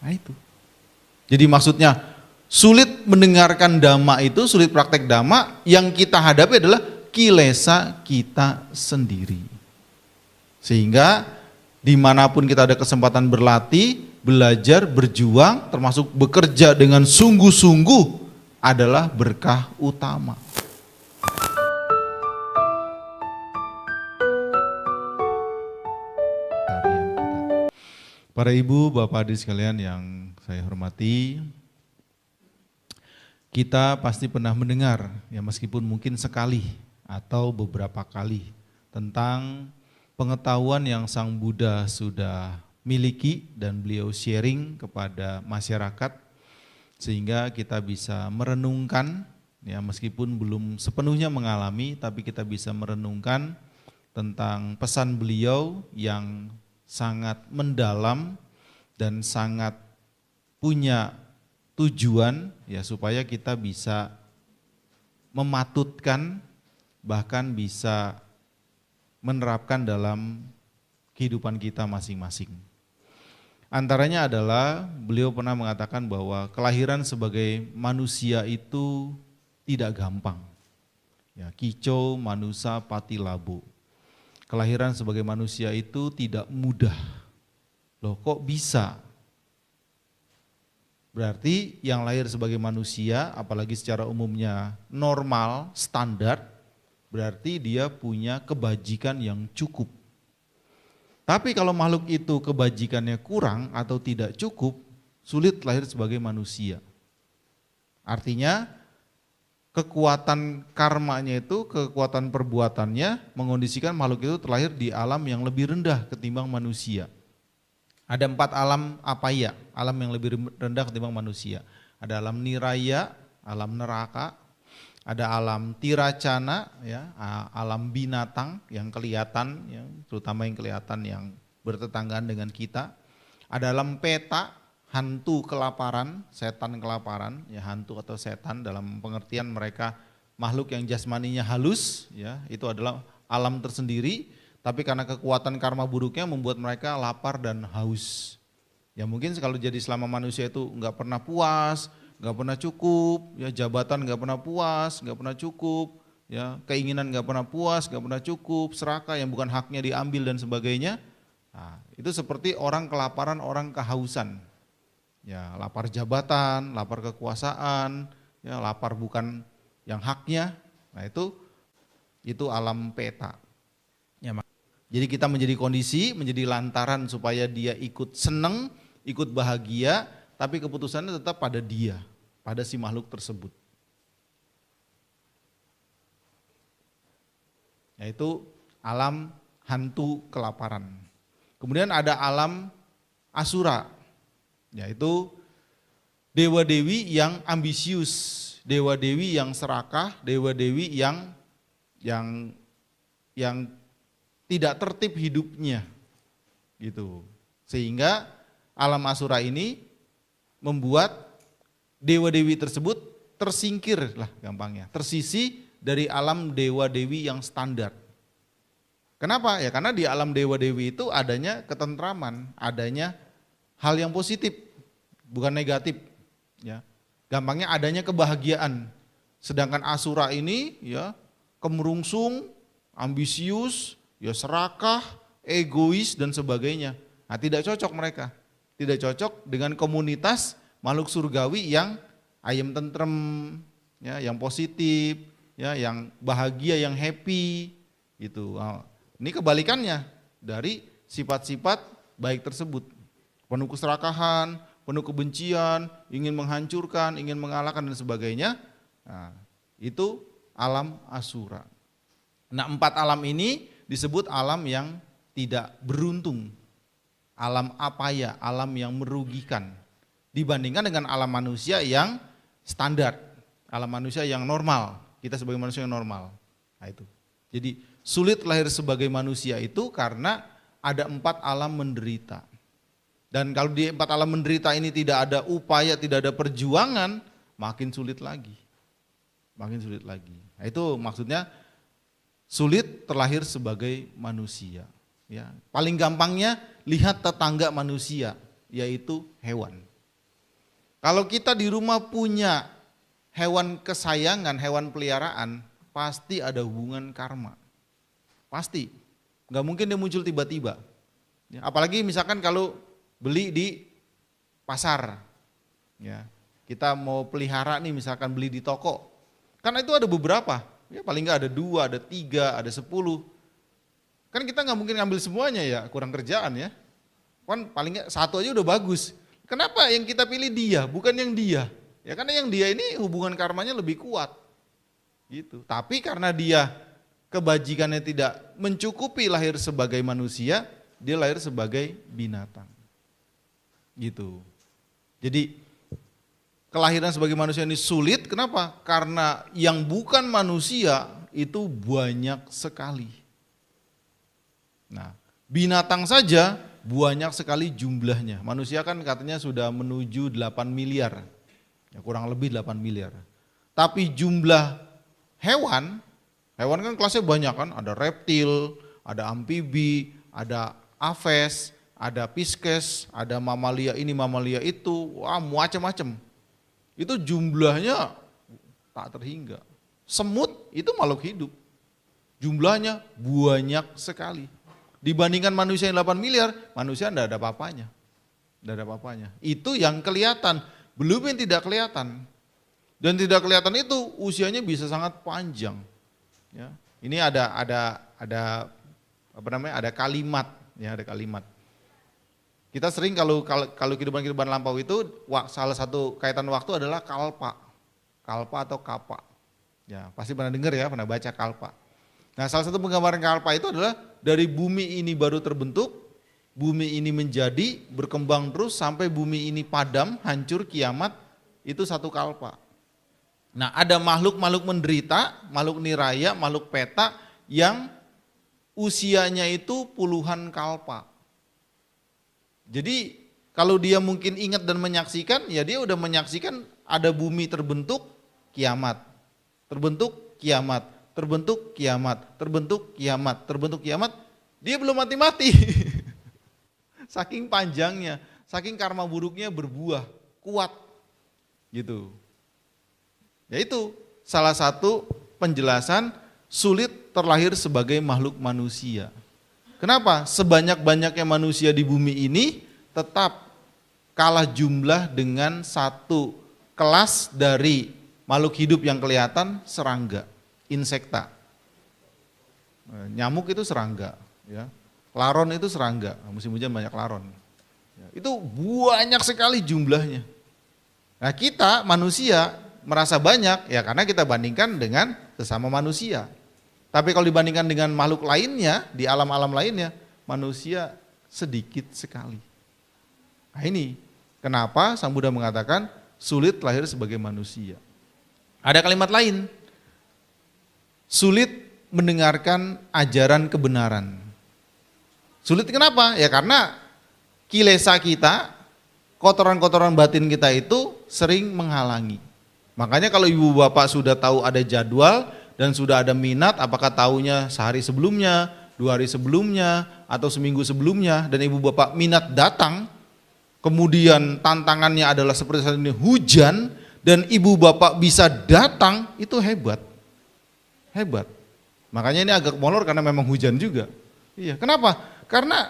Nah itu. Jadi maksudnya sulit mendengarkan dhamma itu, sulit praktek dhamma, yang kita hadapi adalah kilesa kita sendiri. Sehingga dimanapun kita ada kesempatan berlatih, belajar, berjuang, termasuk bekerja dengan sungguh-sungguh adalah berkah utama. Para ibu, bapak, adik sekalian yang saya hormati, kita pasti pernah mendengar, ya meskipun mungkin sekali atau beberapa kali, tentang pengetahuan yang Sang Buddha sudah miliki dan beliau sharing kepada masyarakat, sehingga kita bisa merenungkan, ya meskipun belum sepenuhnya mengalami, tapi kita bisa merenungkan tentang pesan beliau yang sangat mendalam dan sangat punya tujuan, ya supaya kita bisa mematutkan, bahkan bisa menerapkan dalam kehidupan kita masing-masing. Antaranya adalah beliau pernah mengatakan bahwa kelahiran sebagai manusia itu tidak gampang. Ya, kico manusa pati labo. Kelahiran sebagai manusia itu tidak mudah. Loh kok bisa? Berarti yang lahir sebagai manusia, apalagi secara umumnya normal, standar, berarti dia punya kebajikan yang cukup. Tapi kalau makhluk itu kebajikannya kurang atau tidak cukup, sulit lahir sebagai manusia. Artinya kekuatan karmanya itu, kekuatan perbuatannya mengondisikan makhluk itu terlahir di alam yang lebih rendah ketimbang manusia. Ada 4 alam apaya, alam yang lebih rendah ketimbang manusia. Ada alam niraya, alam neraka, ada alam tiracana, ya, alam binatang yang kelihatan, ya, terutama yang kelihatan yang bertetanggaan dengan kita. Ada alam peta, hantu kelaparan, setan kelaparan, ya hantu atau setan dalam pengertian mereka makhluk yang jasmaninya halus, ya itu adalah alam tersendiri, tapi karena kekuatan karma buruknya membuat mereka lapar dan haus. Ya mungkin kalau jadi selama manusia itu nggak pernah puas, nggak pernah cukup, ya jabatan nggak pernah puas, nggak pernah cukup, ya keinginan nggak pernah puas, nggak pernah cukup, serakah yang bukan haknya diambil dan sebagainya. Nah, itu seperti orang kelaparan, orang kehausan. Ya, lapar jabatan, lapar kekuasaan, ya lapar bukan yang haknya. Nah, itu alam peta. Ya, jadi kita menjadi kondisi, menjadi lantaran supaya dia ikut seneng, ikut bahagia, tapi keputusannya tetap pada dia, pada si makhluk tersebut. Yaitu alam hantu kelaparan. Kemudian ada alam asura, yaitu dewa-dewi yang ambisius, dewa-dewi yang serakah, dewa-dewi yang tidak tertib hidupnya, gitu. Sehingga alam asura ini membuat dewa-dewi tersebut tersingkir lah gampangnya, tersisi dari alam dewa-dewi yang standar. Kenapa? Ya karena di alam dewa-dewi itu adanya ketentraman, adanya hal yang positif, bukan negatif. Ya, gampangnya adanya kebahagiaan. Sedangkan asura ini ya kemerungsung, ambisius, ya serakah, egois dan sebagainya. Nah, tidak cocok mereka. Tidak cocok dengan komunitas makhluk surgawi yang ayem tentrem, ya, yang positif, ya, yang bahagia, yang happy, gitu. Nah, ini kebalikannya dari sifat-sifat baik tersebut. Penuh keserakahan, penuh kebencian, ingin menghancurkan, ingin mengalahkan dan sebagainya. Nah, itu alam asura. Nah, 4 alam ini disebut alam yang tidak beruntung. Alam apaya, alam yang merugikan. Dibandingkan dengan alam manusia yang standar. Alam manusia yang normal. Kita sebagai manusia yang normal. Nah itu. Jadi sulit lahir sebagai manusia itu karena ada 4 alam menderita. Dan kalau di 4 alam menderita ini tidak ada upaya, tidak ada perjuangan, makin sulit lagi. Makin sulit lagi. Nah itu maksudnya sulit terlahir sebagai manusia. Ya, paling gampangnya lihat tetangga manusia, yaitu hewan. Kalau kita di rumah punya hewan kesayangan, hewan peliharaan, pasti ada hubungan karma. Pasti. Nggak mungkin dia muncul tiba-tiba. Ya, apalagi misalkan kalau beli di pasar. Ya, kita mau pelihara nih misalkan beli di toko. Karena itu ada beberapa. Ya, paling nggak ada 2, ada 3, ada 10. Kan kita nggak mungkin ngambil semuanya ya, kurang kerjaan ya. Kan paling nggak 1 aja udah bagus. Kenapa yang kita pilih dia, bukan yang dia? Ya karena yang dia ini hubungan karmanya lebih kuat. Gitu. Tapi karena dia kebajikannya tidak mencukupi lahir sebagai manusia, dia lahir sebagai binatang. Gitu. Jadi kelahiran sebagai manusia ini sulit, kenapa? Karena yang bukan manusia itu banyak sekali. Nah, binatang saja banyak sekali jumlahnya. Manusia kan katanya sudah menuju 8 miliar. Ya, kurang lebih 8 miliar. Tapi jumlah hewan kan kelasnya banyak kan, ada reptil, ada amfibi, ada aves, ada pisces, ada mamalia ini, mamalia itu, wah macam-macam. Itu jumlahnya tak terhingga. Semut itu makhluk hidup. Jumlahnya banyak sekali. Dibandingkan manusia yang 8 miliar, manusia tidak ada apa-apanya. Tidak ada apa-apanya. Itu yang kelihatan, belum yang tidak kelihatan. Dan tidak kelihatan itu usianya bisa sangat panjang. Ya. Ini ada apa namanya? Ada kalimat, ya, ada kalimat. Kita sering kalau kehidupan lampau itu salah satu kaitan waktu adalah kalpa. Kalpa atau kapa. Ya, pasti pernah dengar ya, pernah baca kalpa. Nah, salah satu penggambaran kalpa itu adalah dari bumi ini baru terbentuk, bumi ini menjadi, berkembang terus sampai bumi ini padam, hancur, kiamat, itu satu kalpa. Nah, ada makhluk-makhluk menderita, makhluk niraya, makhluk peta yang usianya itu puluhan kalpa. Jadi kalau dia mungkin ingat dan menyaksikan, ya dia udah menyaksikan ada bumi terbentuk, kiamat, terbentuk, kiamat, terbentuk, kiamat, terbentuk, kiamat, terbentuk, kiamat, dia belum mati-mati. Saking panjangnya, saking karma buruknya berbuah, kuat, gitu. Ya itu salah satu penjelasan sulit terlahir sebagai makhluk manusia. Kenapa? Sebanyak-banyaknya manusia di bumi ini tetap kalah jumlah dengan satu kelas dari makhluk hidup yang kelihatan, serangga, insekta. Nyamuk itu serangga, ya. Laron itu serangga, musim hujan banyak laron. Itu banyak sekali jumlahnya. Nah, kita manusia merasa banyak ya karena kita bandingkan dengan sesama manusia. Tapi kalau dibandingkan dengan makhluk lainnya, di alam-alam lainnya, manusia sedikit sekali. Nah ini, kenapa Sang Buddha mengatakan sulit lahir sebagai manusia. Ada kalimat lain, sulit mendengarkan ajaran kebenaran. Sulit kenapa? Ya karena kilesa kita, kotoran-kotoran batin kita itu sering menghalangi. Makanya kalau ibu bapak sudah tahu ada jadwal, dan sudah ada minat, apakah tahunya sehari sebelumnya, 2 hari sebelumnya, atau seminggu sebelumnya, dan ibu bapak minat datang, kemudian tantangannya adalah seperti saat ini hujan, dan ibu bapak bisa datang, itu hebat. Hebat. Makanya ini agak molor karena memang hujan juga. Iya, kenapa? Karena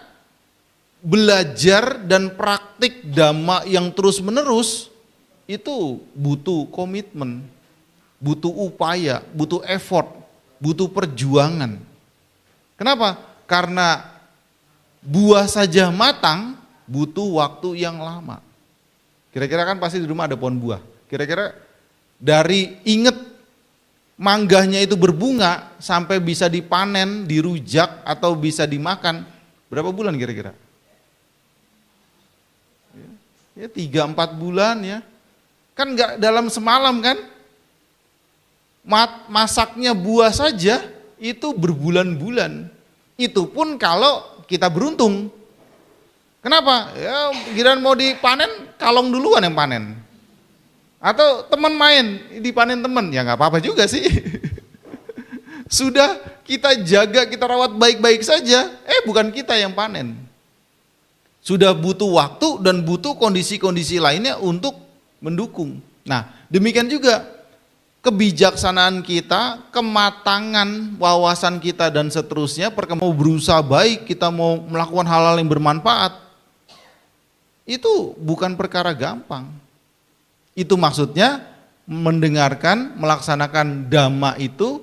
belajar dan praktik dhamma yang terus menerus, itu butuh komitmen. Butuh upaya, butuh effort, butuh perjuangan. Kenapa? Karena buah saja matang butuh waktu yang lama. Kira-kira kan pasti di rumah ada pohon buah. Kira-kira dari inget mangganya itu berbunga sampai bisa dipanen, dirujak atau bisa dimakan, berapa bulan kira-kira? Ya 3-4 bulan ya. Kan enggak dalam semalam kan? Masaknya buah saja itu berbulan-bulan. Itu pun kalau kita beruntung. Kenapa? Ya giliran mau dipanen, kalong duluan yang panen. Atau teman main, dipanen teman, ya nggak apa-apa juga sih. Sudah kita jaga, kita rawat baik-baik saja, bukan kita yang panen. Sudah butuh waktu dan butuh kondisi-kondisi lainnya untuk mendukung. Nah, demikian juga kebijaksanaan kita, kematangan wawasan kita dan seterusnya, mau berusaha baik, kita mau melakukan hal-hal yang bermanfaat, itu bukan perkara gampang. Itu maksudnya mendengarkan, melaksanakan dhamma itu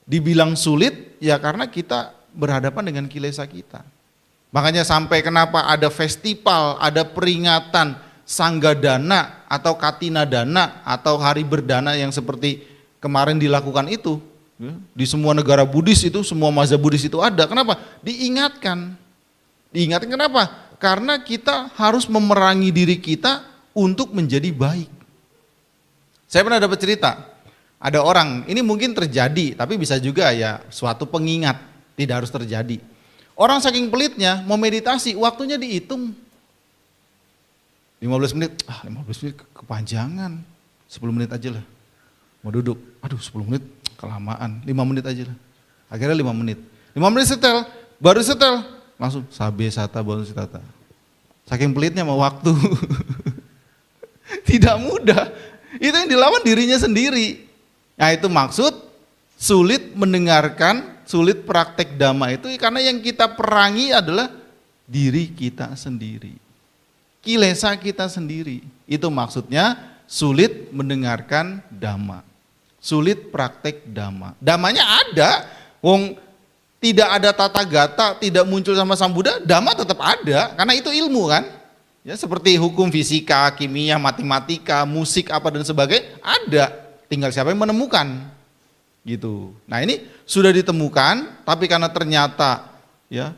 dibilang sulit, ya karena kita berhadapan dengan kilesa kita. Makanya sampai kenapa ada festival, ada peringatan Sanggadana atau Katina Dana atau hari berdana yang seperti kemarin dilakukan itu. Di semua negara Buddhis itu, semua mazhab Buddhis itu ada. Kenapa? Diingatkan. Diingatkan kenapa? Karena kita harus memerangi diri kita untuk menjadi baik. Saya pernah dapat cerita, ada orang, ini mungkin terjadi, tapi bisa juga ya suatu pengingat, tidak harus terjadi. Orang saking pelitnya, mau meditasi, waktunya dihitung. 15 menit, 15 menit kepanjangan, 10 menit aja lah. Mau duduk, aduh 10 menit kelamaan, 5 menit aja lah. Akhirnya 5 menit. 5 menit setel, baru setel, langsung sabe sata baru sitata. Saking pelitnya mau waktu. Tidak mudah. Itu yang dilawan dirinya sendiri. Nah itu maksud sulit mendengarkan, sulit praktek dhamma itu karena yang kita perangi adalah diri kita sendiri. Kilesa kita sendiri. Itu maksudnya sulit mendengarkan dhamma. Sulit praktek dhamma. Dhammanya ada. Wong tidak ada tata gata, tidak muncul sama Sang Buddha, dhamma tetap ada karena itu ilmu kan. Ya seperti hukum fisika, kimia, matematika, musik apa dan sebagainya ada. Tinggal siapa yang menemukan. Gitu. Nah, ini sudah ditemukan tapi karena ternyata ya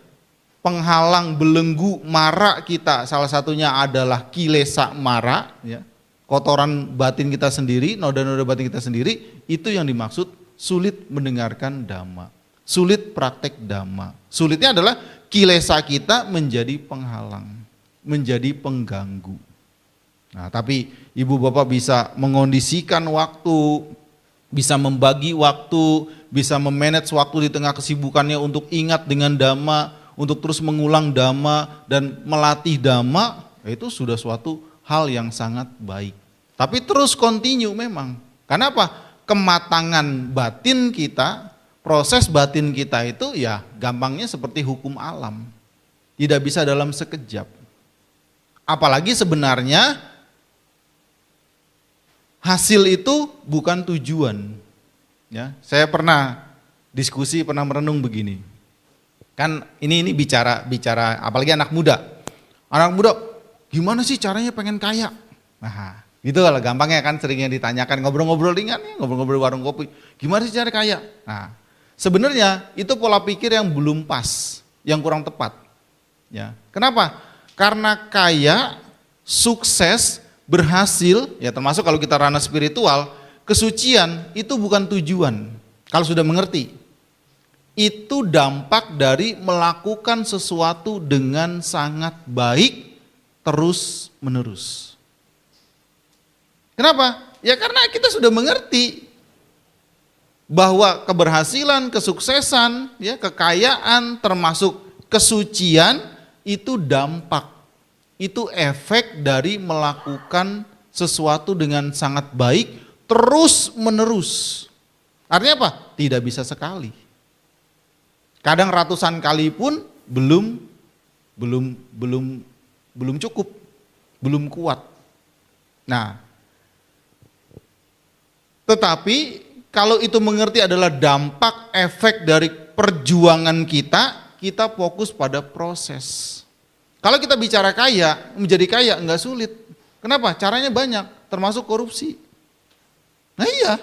penghalang belenggu mara kita salah satunya adalah kilesa mara ya. Kotoran batin kita sendiri, noda-noda batin kita sendiri, itu yang dimaksud sulit mendengarkan dhamma. Sulit praktek dhamma. Sulitnya adalah kilesa kita menjadi penghalang, menjadi pengganggu. Nah, tapi ibu bapak bisa mengondisikan waktu, bisa membagi waktu, bisa memanage waktu di tengah kesibukannya untuk ingat dengan dhamma, untuk terus mengulang dhamma dan melatih dhamma, itu sudah suatu hal yang sangat baik. Tapi terus continue memang. Karena apa? Kematangan batin kita, proses batin kita itu ya gampangnya seperti hukum alam. Tidak bisa dalam sekejap. Apalagi sebenarnya hasil itu bukan tujuan. Ya, saya pernah diskusi, pernah merenung begini. Kan ini bicara apalagi anak muda. Anak muda, gimana sih caranya pengen kaya? Nah, gitu lah gampangnya kan seringnya ditanyakan ngobrol-ngobrol ringan ya, ngobrol-ngobrol warung kopi. Gimana sih cara kaya? Nah, sebenarnya itu pola pikir yang belum pas, yang kurang tepat. Ya. Kenapa? Karena kaya, sukses, berhasil, ya termasuk kalau kita ranah spiritual, kesucian itu bukan tujuan. Kalau sudah mengerti, itu dampak dari melakukan sesuatu dengan sangat baik terus menerus. Kenapa? Ya karena kita sudah mengerti bahwa keberhasilan, kesuksesan, ya kekayaan termasuk kesucian itu dampak, itu efek dari melakukan sesuatu dengan sangat baik terus menerus. Artinya apa? Tidak bisa sekali. Kadang ratusan kali pun belum cukup, belum kuat. Nah, tetapi kalau itu mengerti adalah dampak efek dari perjuangan kita fokus pada proses. Kalau kita bicara kaya, menjadi kaya enggak sulit. Kenapa? Caranya banyak, termasuk korupsi. Nah iya,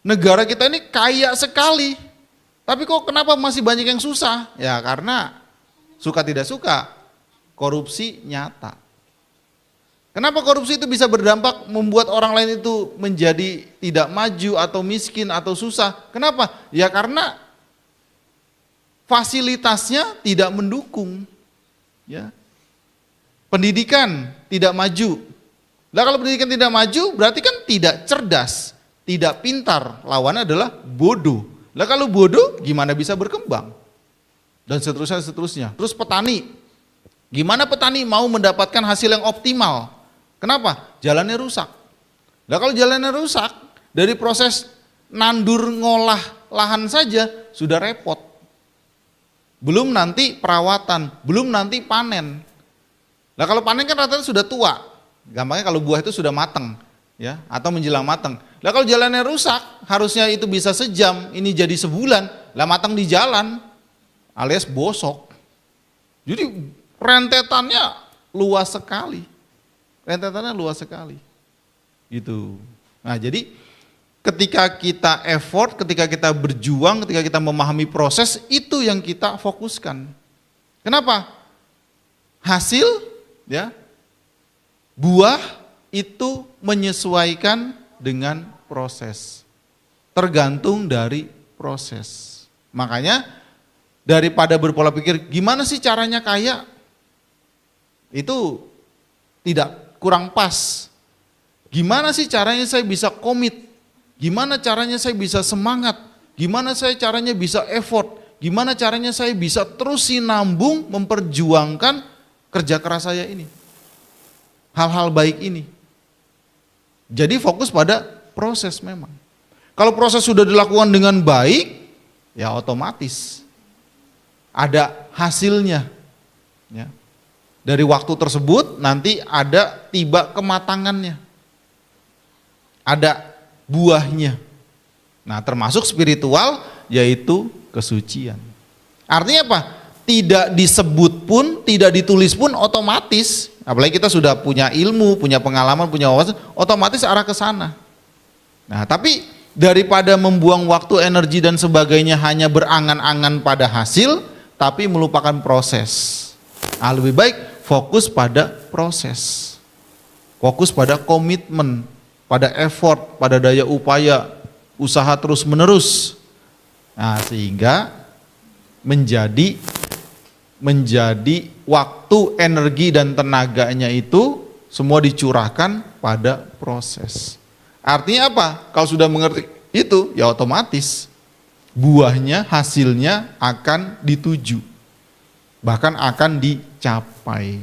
negara kita ini kaya sekali. Tapi kok kenapa masih banyak yang susah? Ya karena suka tidak suka, korupsi nyata. Kenapa korupsi itu bisa berdampak membuat orang lain itu menjadi tidak maju atau miskin atau susah? Kenapa? Ya karena fasilitasnya tidak mendukung. Ya. Pendidikan tidak maju. Lah kalau pendidikan tidak maju berarti kan tidak cerdas, tidak pintar. Lawannya adalah bodoh. Lah kalau bodoh gimana bisa berkembang? Dan seterusnya. Terus petani. Gimana petani mau mendapatkan hasil yang optimal? Kenapa? Jalannya rusak. Nah kalau jalannya rusak, dari proses nandur ngolah lahan saja sudah repot. Belum nanti perawatan, belum nanti panen. Nah kalau panen kan rata-rata sudah tua. Gampangnya kalau buah itu sudah matang, ya, atau menjelang matang. Nah kalau jalannya rusak, harusnya itu bisa sejam, ini jadi sebulan. Lah matang di jalan, alias bosok. Jadi rentetannya luas sekali. Rentetannya luas sekali. Gitu. Nah, jadi ketika kita effort, ketika kita berjuang, ketika kita memahami proses, itu yang kita fokuskan. Kenapa? Hasil, ya, buah itu menyesuaikan dengan proses. Tergantung dari proses. Makanya daripada berpola pikir gimana sih caranya kaya, itu tidak kurang pas. Gimana sih caranya saya bisa komit? Gimana caranya saya bisa semangat? Gimana saya caranya bisa effort? Gimana caranya saya bisa terus sinambung memperjuangkan kerja keras saya ini? Hal-hal baik ini. Jadi fokus pada proses memang. Kalau proses sudah dilakukan dengan baik, ya otomatis ada hasilnya. Ya. Dari waktu tersebut nanti ada tiba kematangannya. Ada buahnya. Nah termasuk spiritual yaitu kesucian. Artinya apa? Tidak disebut pun, tidak ditulis pun otomatis. Apalagi kita sudah punya ilmu, punya pengalaman, punya wawasan, otomatis arah ke sana. Nah tapi daripada membuang waktu, energi dan sebagainya hanya berangan-angan pada hasil, tapi melupakan proses. Nah, lebih baik fokus pada proses, fokus pada komitmen, pada effort, pada daya upaya, usaha terus menerus. Nah, sehingga menjadi waktu, energi dan tenaganya itu semua dicurahkan pada proses. Artinya apa? Kalau sudah mengerti itu, ya otomatis buahnya, hasilnya akan dituju, bahkan akan dicapai.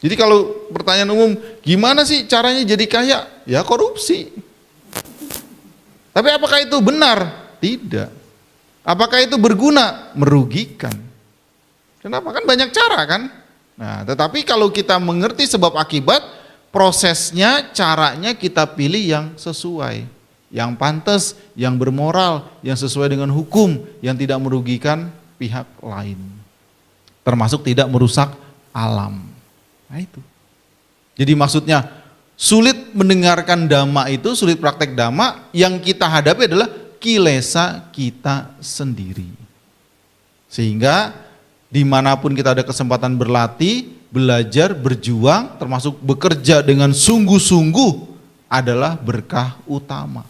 Jadi kalau pertanyaan umum, gimana sih caranya jadi kaya? Ya korupsi. Tapi apakah itu benar? Tidak. Apakah itu berguna? Merugikan. Kenapa? Kan banyak cara kan? Nah, tetapi kalau kita mengerti sebab akibat, prosesnya, caranya kita pilih yang sesuai, yang pantas, yang bermoral, yang sesuai dengan hukum, yang tidak merugikan pihak lain. Termasuk tidak merusak alam. Nah itu. Jadi maksudnya sulit mendengarkan dhamma itu, sulit praktek dhamma, yang kita hadapi adalah kilesa kita sendiri. Sehingga dimanapun kita ada kesempatan berlatih, belajar, berjuang, termasuk bekerja dengan sungguh-sungguh adalah berkah utama.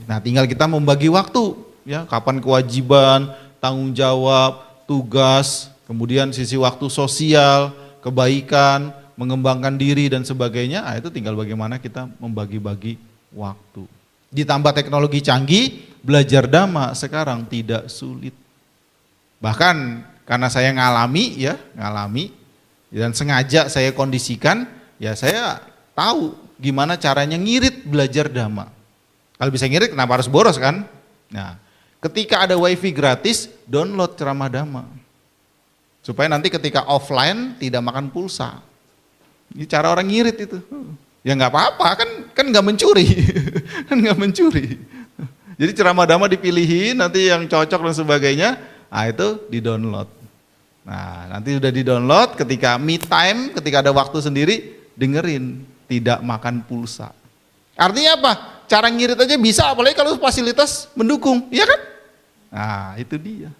Nah tinggal kita membagi waktu, ya kapan kewajiban, tanggung jawab, tugas, kemudian sisi waktu sosial, kebaikan, mengembangkan diri dan sebagainya, itu tinggal bagaimana kita membagi-bagi waktu. Ditambah teknologi canggih, belajar dhamma sekarang tidak sulit. Bahkan karena saya ngalami dan sengaja saya kondisikan, ya saya tahu gimana caranya ngirit belajar dhamma. Kalau bisa ngirit kenapa harus boros kan? Nah, ketika ada wifi gratis, download ceramah dhamma. Supaya nanti ketika offline tidak makan pulsa. Ini cara orang ngirit itu. Ya nggak apa-apa, kan nggak mencuri, kan nggak mencuri. Jadi ceramah dhamma dipilihin, nanti yang cocok dan sebagainya, itu di-download. Nah nanti sudah di-download, ketika me time, ketika ada waktu sendiri, dengerin, tidak makan pulsa. Artinya apa? Cara ngirit aja bisa, apalagi kalau fasilitas mendukung, iya kan? Nah itu dia.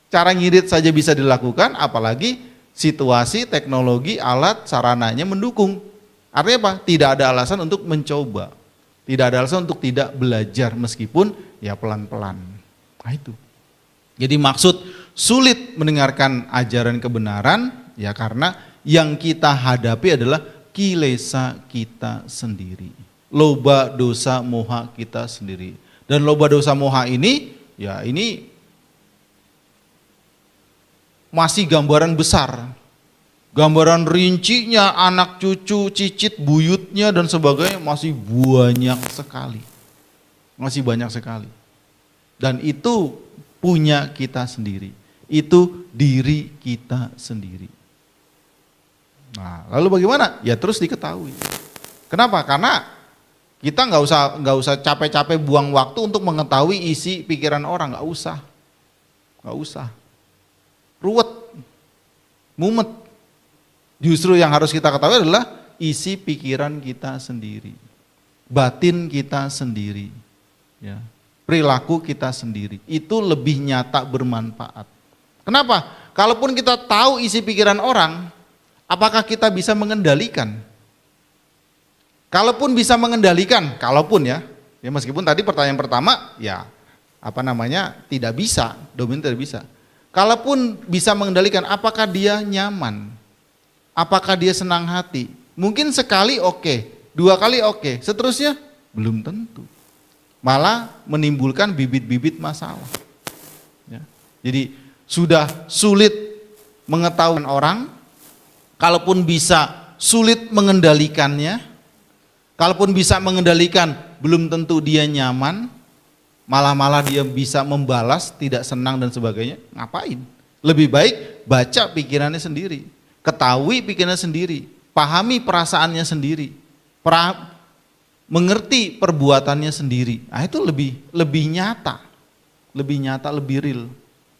Cara ngirit saja bisa dilakukan, apalagi situasi, teknologi, alat, sarananya mendukung. Artinya apa? Tidak ada alasan untuk mencoba. Tidak ada alasan untuk tidak belajar meskipun ya pelan-pelan. Nah itu. Jadi maksud sulit mendengarkan ajaran kebenaran ya karena yang kita hadapi adalah kilesa kita sendiri. Loba dosa moha kita sendiri. Dan loba dosa moha ini ya ini masih gambaran besar. Gambaran rincinya, anak cucu, cicit, buyutnya dan sebagainya masih banyak sekali. Masih banyak sekali. Dan itu punya kita sendiri. Itu diri kita sendiri. Nah, lalu bagaimana? Ya terus diketahui. Kenapa? Karena kita nggak usah capek-capek buang waktu untuk mengetahui isi pikiran orang, nggak usah. Ruwet, mumet. Justru yang harus kita ketahui adalah isi pikiran kita sendiri, batin kita sendiri, ya, perilaku kita sendiri. Itu lebih nyata bermanfaat. Kenapa? Kalaupun kita tahu isi pikiran orang, apakah kita bisa mengendalikan? Kalaupun bisa mengendalikan, kalaupun ya meskipun tadi pertanyaan pertama ya tidak bisa, dominan tidak bisa. Kalaupun bisa mengendalikan, apakah dia nyaman? Apakah dia senang hati? Mungkin sekali oke, 2 kali oke, seterusnya belum tentu. Malah menimbulkan bibit-bibit masalah. Ya. Jadi sudah sulit mengetahui orang, kalaupun bisa sulit mengendalikannya. Kalaupun bisa mengendalikan, belum tentu dia nyaman, malah dia bisa membalas, tidak senang dan sebagainya. Ngapain? Lebih baik baca pikirannya sendiri, ketahui pikirannya sendiri, pahami perasaannya sendiri, mengerti perbuatannya sendiri. Nah, itu lebih nyata, lebih real.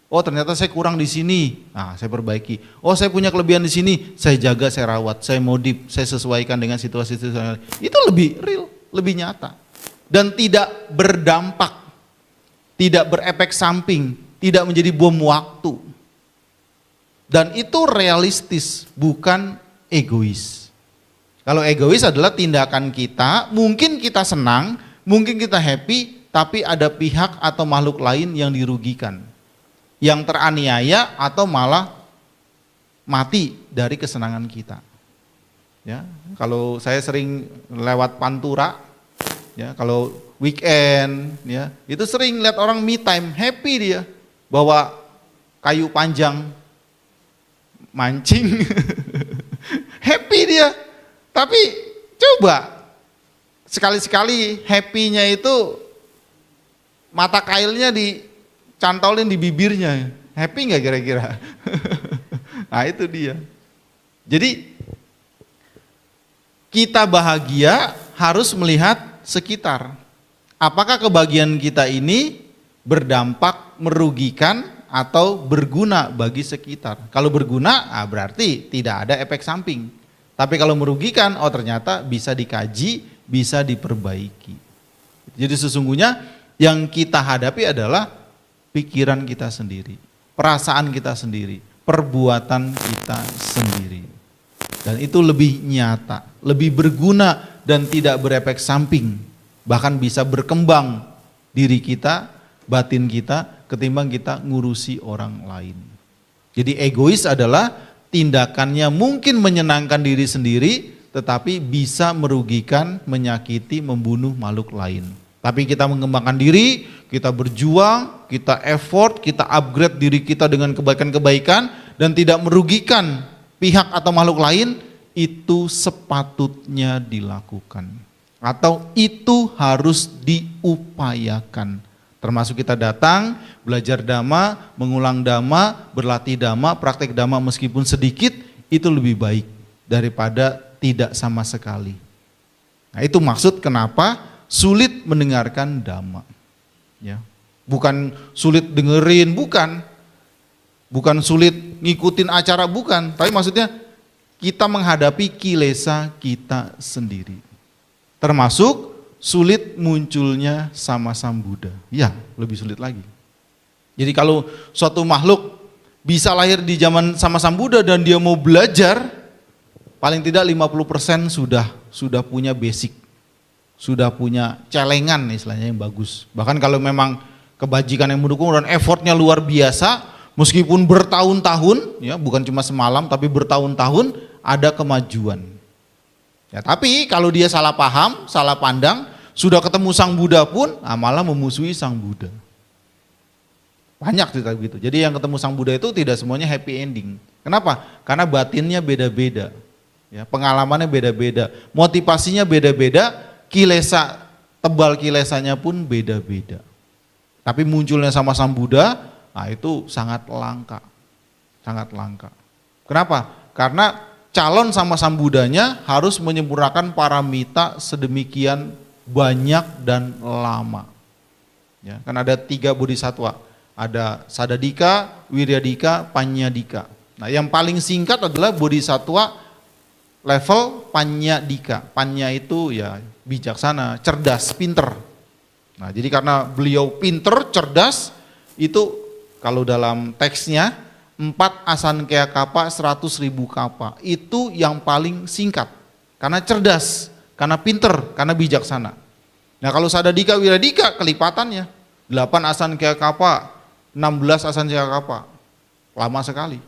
Oh ternyata saya kurang di sini, nah saya perbaiki. Oh saya punya kelebihan di sini, saya jaga, saya rawat, saya modif, saya sesuaikan dengan situasi. Itu lebih real, lebih nyata. Dan tidak berdampak, tidak berefek samping, tidak menjadi bom waktu. Dan itu realistis, bukan egois. Kalau egois adalah tindakan kita, mungkin kita senang, mungkin kita happy, tapi ada pihak atau makhluk lain yang dirugikan, yang teraniaya atau malah mati dari kesenangan kita. Ya, kalau saya sering lewat Pantura, ya, kalau weekend, ya, itu sering lihat orang me time, happy dia, bawa kayu panjang, mancing, happy dia. Tapi coba sekali-sekali happy-nya itu mata kailnya dicantolin di bibirnya, happy nggak kira-kira? Nah itu dia. Jadi kita bahagia harus melihat sekitar. Apakah kebahagiaan kita ini berdampak merugikan atau berguna bagi sekitar? Kalau berguna, berarti tidak ada efek samping. Tapi kalau merugikan, oh ternyata bisa dikaji, bisa diperbaiki. Jadi sesungguhnya yang kita hadapi adalah pikiran kita sendiri, perasaan kita sendiri, perbuatan kita sendiri. Dan itu lebih nyata, lebih berguna dan tidak berefek samping. Bahkan bisa berkembang diri kita, batin kita, ketimbang kita ngurusi orang lain. Jadi egois adalah tindakannya mungkin menyenangkan diri sendiri, tetapi bisa merugikan, menyakiti, membunuh makhluk lain. Tapi kita mengembangkan diri, kita berjuang, kita effort, kita upgrade diri kita dengan kebaikan-kebaikan dan tidak merugikan pihak atau makhluk lain, itu sepatutnya dilakukan. Atau itu harus diupayakan. Termasuk kita datang, belajar dhamma, mengulang dhamma, berlatih dhamma, praktek dhamma meskipun sedikit, itu lebih baik daripada tidak sama sekali. Nah itu maksud kenapa sulit mendengarkan dhamma. Ya. Bukan sulit dengerin, bukan sulit ngikutin acara, bukan. Tapi maksudnya kita menghadapi kilesa kita sendiri. Termasuk sulit munculnya sama-sama Buddha. Ya, lebih sulit lagi. Jadi kalau suatu makhluk bisa lahir di zaman sama-sama Buddha dan dia mau belajar, paling tidak 50% sudah punya basic. Sudah punya celengan istilahnya yang bagus. Bahkan kalau memang kebajikan yang mendukung dan effortnya luar biasa, meskipun bertahun-tahun, ya bukan cuma semalam tapi bertahun-tahun, ada kemajuan. Ya, tapi kalau dia salah paham, salah pandang, sudah ketemu Sang Buddha pun malah memusuhi Sang Buddha. Banyak cerita begitu. Jadi yang ketemu Sang Buddha itu tidak semuanya happy ending. Kenapa? Karena batinnya beda-beda. Ya, pengalamannya beda-beda, motivasinya beda-beda, tebal kilesanya pun beda-beda. Tapi munculnya sama Sang Buddha, nah itu sangat langka. Sangat langka. Kenapa? Karena calon sama Sang Buddhanya harus menyempurnakan paramita sedemikian banyak dan lama. Ya, kan ada 3 bodhisattva, ada Sadadika, Wiryadika, Panyadika. Nah, yang paling singkat adalah bodhisattva level Panyadika. Panya itu ya bijaksana, cerdas, pinter. Nah, jadi karena beliau pinter, cerdas, itu kalau dalam teksnya 4 asankaya kapa 100.000 kapa. Itu yang paling singkat. Karena cerdas, karena pinter, karena bijaksana. Nah, kalau Sadadika, Wiryadika kelipatannya 8 asankaya kapa, 16 asankaya kapa. Lama sekali.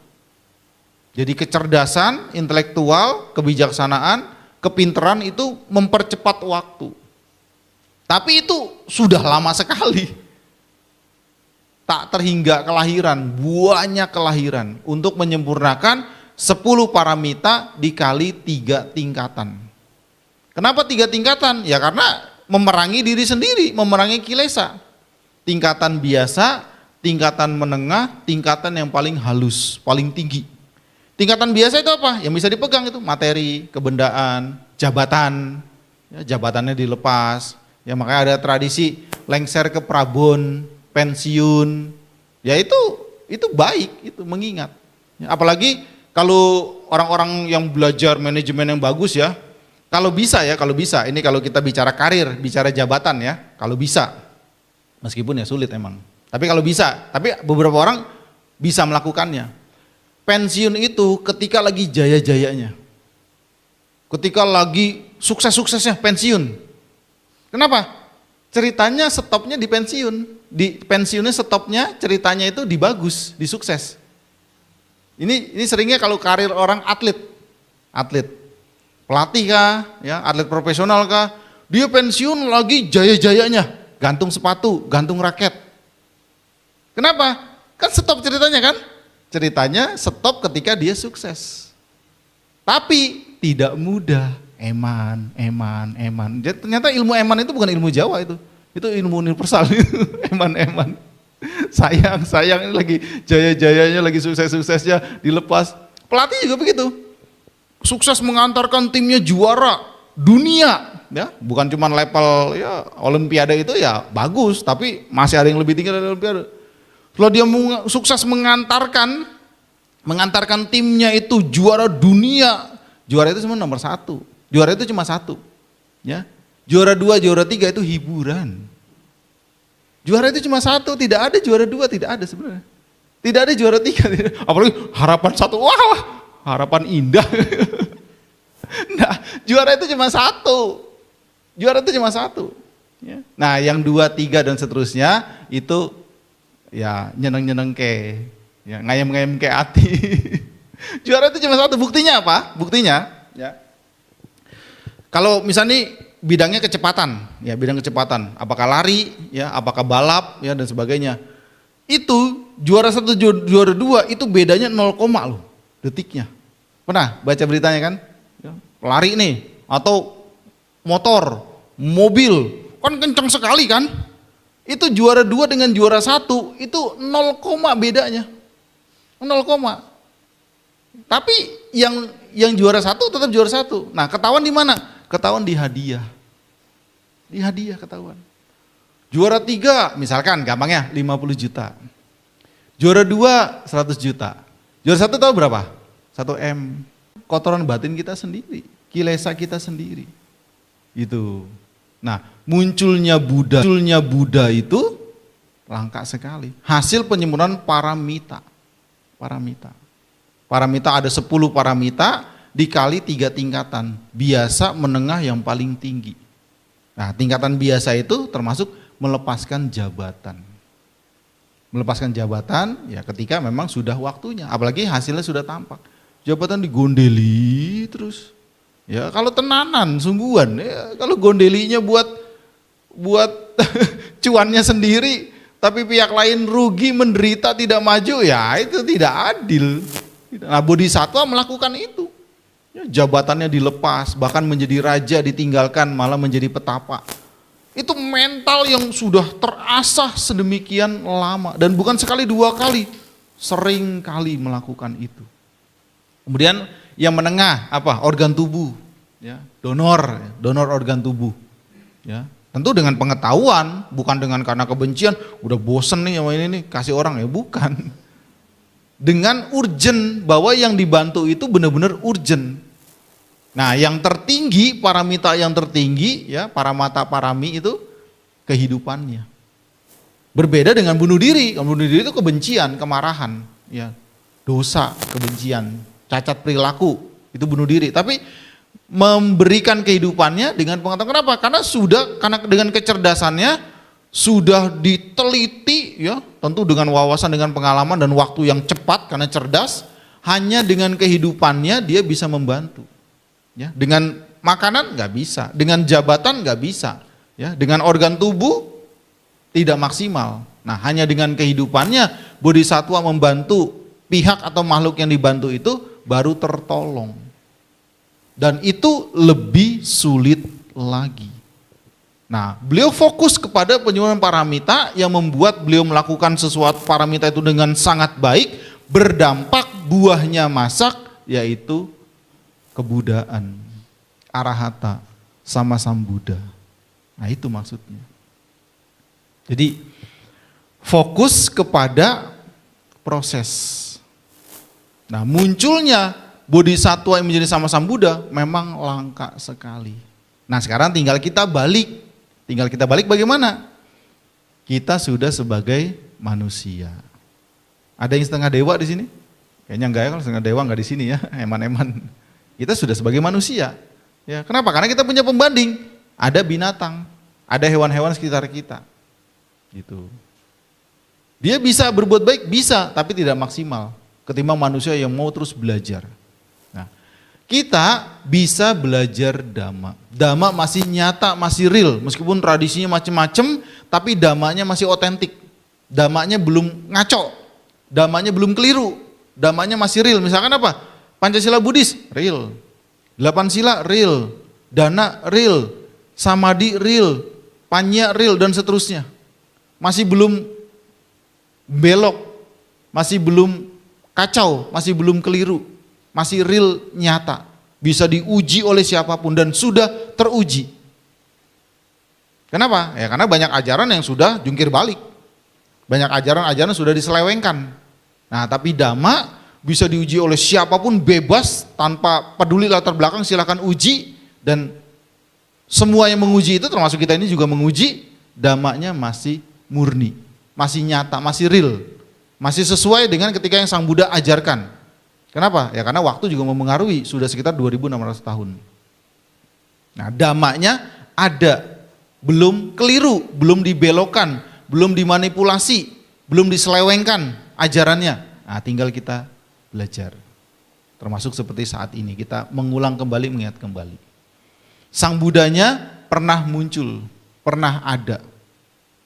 Jadi kecerdasan, intelektual, kebijaksanaan, kepinteran itu mempercepat waktu. Tapi itu sudah lama sekali. Tak terhingga kelahiran, banyak kelahiran untuk menyempurnakan 10 paramita dikali 3 tingkatan. Kenapa 3 tingkatan? Ya karena memerangi diri sendiri, memerangi kilesa. Tingkatan biasa, tingkatan menengah, tingkatan yang paling halus, paling tinggi. Tingkatan biasa itu apa? Yang bisa dipegang itu materi, kebendaan, jabatan, ya, jabatannya dilepas. Ya makanya ada tradisi lengser ke prabon, pensiun. Ya itu baik, itu mengingat. Ya, apalagi kalau orang-orang yang belajar manajemen yang bagus ya, kalau bisa, ini kalau kita bicara karir, bicara jabatan ya, kalau bisa, meskipun ya sulit emang. Tapi kalau bisa, tapi beberapa orang bisa melakukannya. Pensiun itu ketika lagi jaya-jayanya. Ketika lagi sukses-suksesnya pensiun. Kenapa? Ceritanya stopnya di pensiun. Di pensiunnya stopnya ceritanya itu di bagus, di sukses. Ini seringnya kalau karir orang atlet. Pelatih kah, ya, atlet profesional kah, dia pensiun lagi jaya-jayanya, gantung sepatu, gantung raket. Kenapa? Kan stop ceritanya kan? Ceritanya stop ketika dia sukses. Tapi tidak mudah, eman. Jadi ternyata ilmu eman itu bukan ilmu Jawa itu ilmu universal itu, eman. Sayang ini lagi jaya-jayanya, lagi sukses-suksesnya dilepas. Pelatih juga begitu. Sukses mengantarkan timnya juara dunia, ya, bukan cuma level ya olimpiade itu ya bagus, tapi masih ada yang lebih tinggi dari olimpiade. Setelah dia sukses mengantarkan timnya itu juara dunia, juara itu cuma nomor 1, juara itu cuma 1, ya. Juara 2, juara 3 itu hiburan. Juara itu cuma 1, tidak ada juara 2, tidak ada sebenarnya. Tidak ada juara 3, apalagi harapan 1, wah, harapan indah. Nah, juara itu cuma 1. Juara itu cuma 1. Ya. Nah, yang 2, 3 dan seterusnya itu ya nyeneng-nyeneng ke, ya ngayem-ngayem ke hati. Juara itu cuma 1. Buktinya apa? Buktinya, ya. Kalau misalnya bidangnya kecepatan, ya bidang kecepatan, apakah lari, ya, apakah balap, ya dan sebagainya. Itu juara 1, juara 2 itu bedanya 0, loh detiknya. Pernah baca beritanya kan? Ya, lari nih atau motor, mobil, kan kencang sekali kan? Itu juara 2 dengan juara 1 itu 0, bedanya. 0, tapi yang juara 1 tetap juara 1. Nah, ketahuan di mana? Ketahuan di hadiah. Di hadiah ketahuan. Juara 3 misalkan gampangnya 50 juta. Juara 2 100 juta. Juara 1 tahu berapa? 1 M. Kotoran batin kita sendiri, kilesa kita sendiri. Itu. Nah, munculnya Buddha itu langka sekali. Hasil penyempurnaan paramita. Paramita ada 10 paramita dikali 3 tingkatan. Biasa, menengah, yang paling tinggi. Nah, tingkatan biasa itu termasuk melepaskan jabatan. Melepaskan jabatan ya ketika memang sudah waktunya, apalagi hasilnya sudah tampak. Jabatan digondeli terus. Ya, kalau tenanan, sungguhan, ya, kalau gondelinya buat cuannya sendiri, tapi pihak lain rugi, menderita, tidak maju, ya itu tidak adil. Nah, bodhisatwa melakukan itu. Ya, jabatannya dilepas, bahkan menjadi raja ditinggalkan, malah menjadi petapa. Itu mental yang sudah terasah sedemikian lama dan bukan sekali dua kali, sering kali melakukan itu. Kemudian yang menengah apa? Organ tubuh, ya, donor organ tubuh, ya. Tentu dengan pengetahuan, bukan dengan karena kebencian, udah bosen nih sama ini nih, kasih orang, ya bukan. Dengan urgent, bahwa yang dibantu itu benar-benar urgent. Nah, yang tertinggi, paramita yang tertinggi, ya, paramata parami itu kehidupannya. Berbeda dengan bunuh diri. Bunuh diri itu kebencian, kemarahan, ya, dosa, kebencian, cacat perilaku, itu bunuh diri. Tapi memberikan kehidupannya dengan pengetahuan. Kenapa? Karena dengan kecerdasannya sudah diteliti, ya, tentu dengan wawasan, dengan pengalaman dan waktu yang cepat karena cerdas. Hanya dengan kehidupannya dia bisa membantu. Ya, dengan makanan nggak bisa, dengan jabatan nggak bisa, ya, dengan organ tubuh tidak maksimal. Nah, hanya dengan kehidupannya bodhisatwa membantu pihak atau makhluk yang dibantu itu baru tertolong. Dan itu lebih sulit lagi. Nah, beliau fokus kepada penyempurnaan paramita yang membuat beliau melakukan sesuatu paramita itu dengan sangat baik, berdampak buahnya masak, yaitu kebudaan, arahata, sama sambuddha. Nah, itu maksudnya. Jadi fokus kepada proses. Nah, munculnya bodhisatwa yang menjadi sama sambuddha memang langka sekali. Nah, sekarang tinggal kita balik. Tinggal kita balik bagaimana? Kita sudah sebagai manusia. Ada yang setengah dewa di sini? Kayaknya enggak ya, kalau setengah dewa enggak di sini ya, eman-eman. Kita sudah sebagai manusia. Ya, kenapa? Karena kita punya pembanding. Ada binatang, ada hewan-hewan sekitar kita. Gitu. Dia bisa berbuat baik, bisa, tapi tidak maksimal. Ketimbang manusia yang mau terus belajar. Kita bisa belajar dhamma. Dhamma masih nyata, masih real. Meskipun tradisinya macam-macam, tapi dhammanya masih otentik. Dhammanya belum ngaco. Dhammanya belum keliru. Dhammanya masih real. Misalkan apa? Pancasila Buddhis, real. 8 sila, real. Dana, real. Samadhi, real. Panya, real, dan seterusnya. Masih belum belok. Masih belum kacau. Masih belum keliru. Masih real, nyata, bisa diuji oleh siapapun dan sudah teruji. Kenapa? Ya karena banyak ajaran yang sudah jungkir balik. Banyak ajaran-ajaran sudah diselewengkan. Nah, tapi dhamma bisa diuji oleh siapapun bebas tanpa peduli latar belakang, silakan uji, dan semua yang menguji itu termasuk kita ini juga menguji, dhammanya masih murni, masih nyata, masih real, masih sesuai dengan ketika yang Sang Buddha ajarkan. Kenapa? Ya karena waktu juga mempengaruhi, sudah sekitar 2600 tahun. Nah, dhammanya ada, belum keliru, belum dibelokkan, belum dimanipulasi, belum diselewengkan ajarannya. Nah, tinggal kita belajar. Termasuk seperti saat ini, kita mengulang kembali, mengingat kembali. Sang Buddhanya pernah muncul, pernah ada.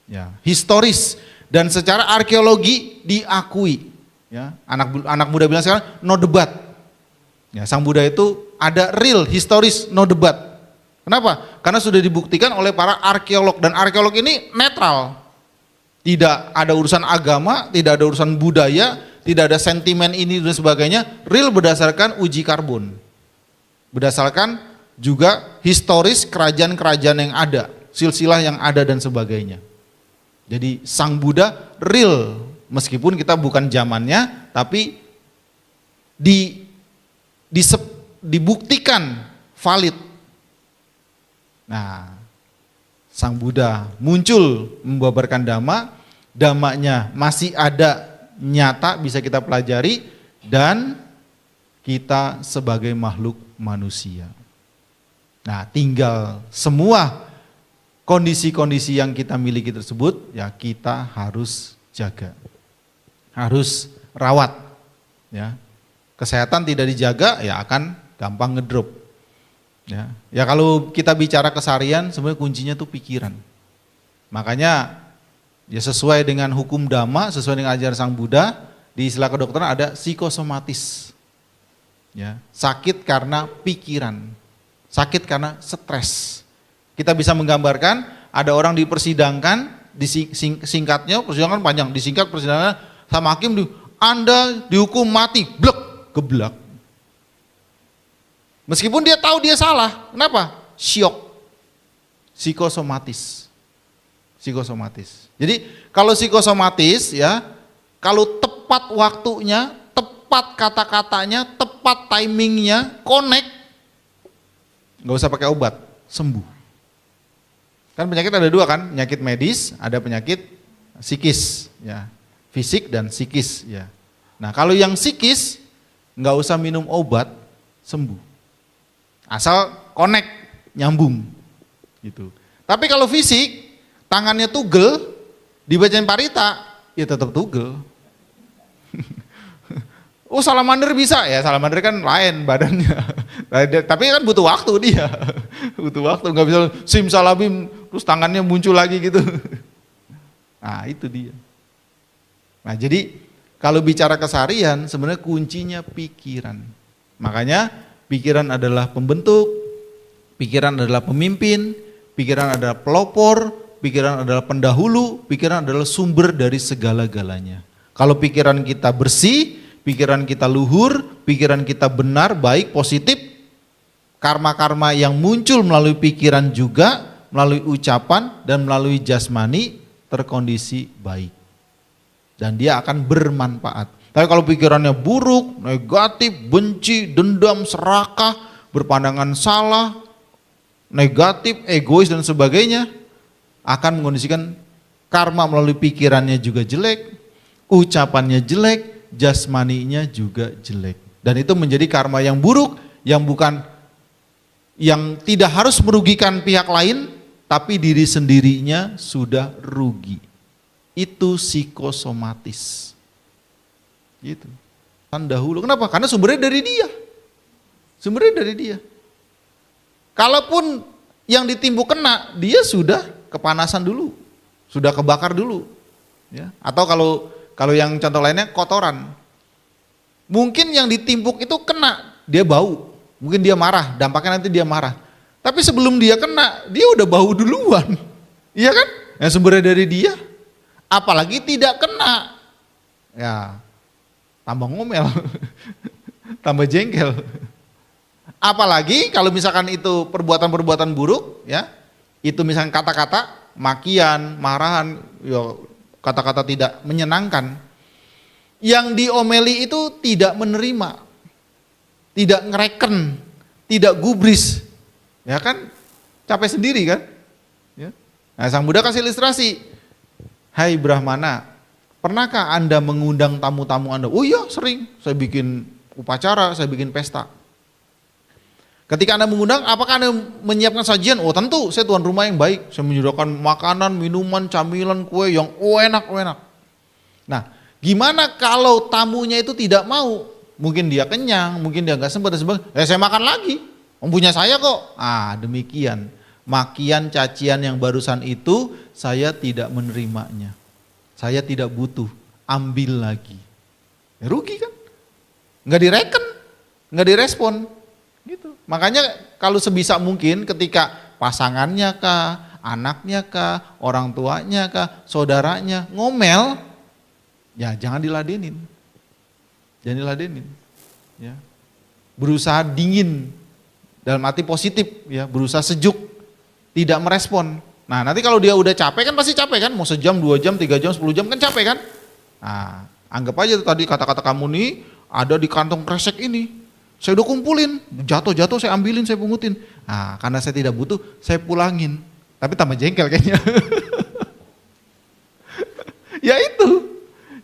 Ya, historis dan secara arkeologi diakui. Ya, anak muda bilang sekarang no debat. Ya, Sang Buddha itu ada real, historis, no debat. Kenapa? Karena sudah dibuktikan oleh para arkeolog, dan arkeolog ini netral. Tidak ada urusan agama, tidak ada urusan budaya, tidak ada sentimen ini dan sebagainya, real berdasarkan uji karbon. Berdasarkan juga historis kerajaan-kerajaan yang ada, silsilah yang ada dan sebagainya. Jadi Sang Buddha real. Meskipun kita bukan zamannya, tapi dibuktikan valid. Nah, Sang Buddha muncul membabarkan dhamma, dhammanya masih ada, nyata, bisa kita pelajari, dan kita sebagai makhluk manusia. Nah, tinggal semua kondisi-kondisi yang kita miliki tersebut, ya kita harus jaga. Harus rawat, ya. Kesehatan tidak dijaga, ya akan gampang ngedrop. Ya kalau kita bicara keseharian, sebenarnya kuncinya tuh pikiran. Makanya ya sesuai dengan hukum dhamma, sesuai dengan ajaran Sang Buddha, di istilah kedokteran ada psikosomatis. Ya, sakit karena pikiran, sakit karena stres. Kita bisa menggambarkan ada orang dipersidangkan, singkatnya persidangan panjang, disingkat persidangan sama hakim, Anda dihukum mati, blek, geblak. Meskipun dia tahu dia salah, kenapa? Syok, psikosomatis. Jadi kalau psikosomatis ya, kalau tepat waktunya, tepat kata-katanya, tepat timingnya, connect, nggak usah pakai obat, sembuh. Kan penyakit ada dua kan, penyakit medis, ada penyakit psikis, ya, fisik dan psikis, ya. Nah kalau yang psikis nggak usah minum obat, sembuh, asal connect, nyambung, gitu. Tapi kalau fisik, tangannya tugel, dibacain parita, ya tetap tugel. Oh salamander bisa ya, salamander kan lain badannya, tapi kan butuh waktu dia, butuh waktu, nggak bisa simsalabim terus tangannya muncul lagi gitu. Nah itu dia. Nah jadi kalau bicara keseharian sebenarnya kuncinya pikiran. Makanya pikiran adalah pembentuk, pikiran adalah pemimpin, pikiran adalah pelopor, pikiran adalah pendahulu, pikiran adalah sumber dari segala-galanya. Kalau pikiran kita bersih, pikiran kita luhur, pikiran kita benar, baik, positif, karma-karma yang muncul melalui pikiran juga, melalui ucapan dan melalui jasmani terkondisi baik. Dan dia akan bermanfaat. Tapi kalau pikirannya buruk, negatif, benci, dendam, serakah, berpandangan salah, negatif, egois dan sebagainya, akan mengondisikan karma melalui pikirannya juga jelek, ucapannya jelek, jasmaninya juga jelek. Dan itu menjadi karma yang buruk, yang tidak harus merugikan pihak lain, tapi diri sendirinya sudah rugi. Itu psikosomatis. Gitu. Kan dahulu, kenapa? Karena sumbernya dari dia. Sumbernya dari dia. Kalaupun yang ditimbuk kena, dia sudah kepanasan dulu, sudah kebakar dulu. Ya. Atau kalau yang contoh lainnya kotoran. Mungkin yang ditimbuk itu kena, dia bau. Mungkin dia marah, dampaknya nanti dia marah. Tapi sebelum dia kena, dia udah bau duluan. Iya kan? Yang sumbernya dari dia. Apalagi tidak kena. Ya, tambah ngomel. Tambah jengkel. Apalagi kalau misalkan itu perbuatan-perbuatan buruk, ya. Itu misalkan kata-kata, makian, marahan, ya, kata-kata tidak menyenangkan. Yang diomeli itu tidak menerima. Tidak ngereken, tidak gubris. Ya kan, capek sendiri kan. Ya. Nah Sang Buddha kasih ilustrasi. Hai Brahmana, pernahkah Anda mengundang tamu-tamu Anda? Oh iya sering, saya bikin upacara, saya bikin pesta. Ketika Anda mengundang, apakah Anda menyiapkan sajian? Oh tentu, saya tuan rumah yang baik. Saya menyediakan makanan, minuman, camilan, kue yang enak-enak. Nah, gimana kalau tamunya itu tidak mau? Mungkin dia kenyang, mungkin dia nggak sempat dan sebagainya. Saya makan lagi. Punya saya kok. Demikian. Makian, cacian yang barusan itu saya tidak menerimanya. Saya tidak butuh. Ambil lagi. Ya, rugi kan? Nggak direken, nggak direspon. Gitu. Makanya kalau sebisa mungkin ketika pasangannya kah, anaknya kah, orang tuanya kah, saudaranya ngomel, ya jangan diladenin. Jangan diladenin. Ya. Berusaha dingin dalam arti positif, ya, berusaha sejuk, tidak merespon. Nah nanti kalau dia udah capek kan pasti capek kan, mau sejam, 2 jam, 3 jam, 10 jam kan capek kan. Nah anggap aja tuh tadi kata-kata kamu nih ada di kantong kresek ini. Saya udah kumpulin, jatuh-jatuh saya ambilin, saya pungutin. Nah, karena saya tidak butuh, saya pulangin. Tapi tambah jengkel kayaknya. Ya itu.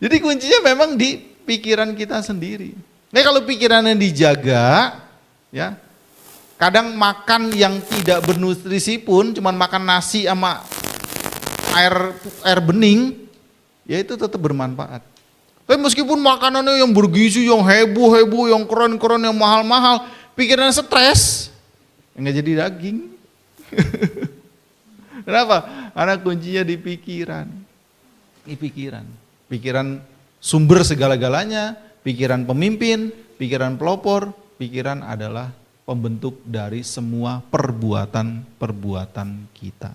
Jadi kuncinya memang di pikiran kita sendiri. Nah kalau pikirannya dijaga, ya, kadang makan yang tidak bernutrisi pun, cuman makan nasi sama air bening, ya itu tetap bermanfaat. Tapi meskipun makanannya yang bergizi, yang heboh-heboh, yang keren-keren, yang mahal-mahal, pikirannya stres, nggak jadi daging. Kenapa? Karena kuncinya di pikiran. Di pikiran. Pikiran sumber segala-galanya, pikiran pemimpin, pikiran pelopor, pikiran adalah pembentuk dari semua perbuatan-perbuatan kita.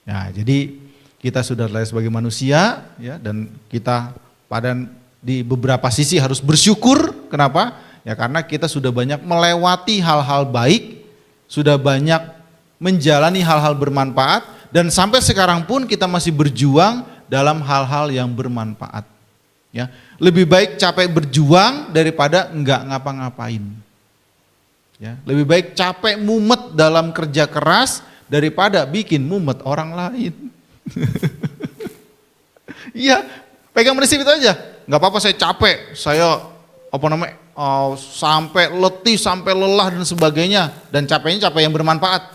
Nah, jadi kita sudah lahir sebagai manusia ya, dan kita di beberapa sisi harus bersyukur. Kenapa? Ya karena kita sudah banyak melewati hal-hal baik, sudah banyak menjalani hal-hal bermanfaat, dan sampai sekarang pun kita masih berjuang dalam hal-hal yang bermanfaat. Ya, lebih baik capek berjuang daripada enggak ngapa-ngapain. Ya, lebih baik capek mumet dalam kerja keras daripada bikin mumet orang lain. Iya, pegang prinsip itu aja. Enggak apa-apa saya capek, saya sampai letih, sampai lelah dan sebagainya, dan capeknya capek yang bermanfaat.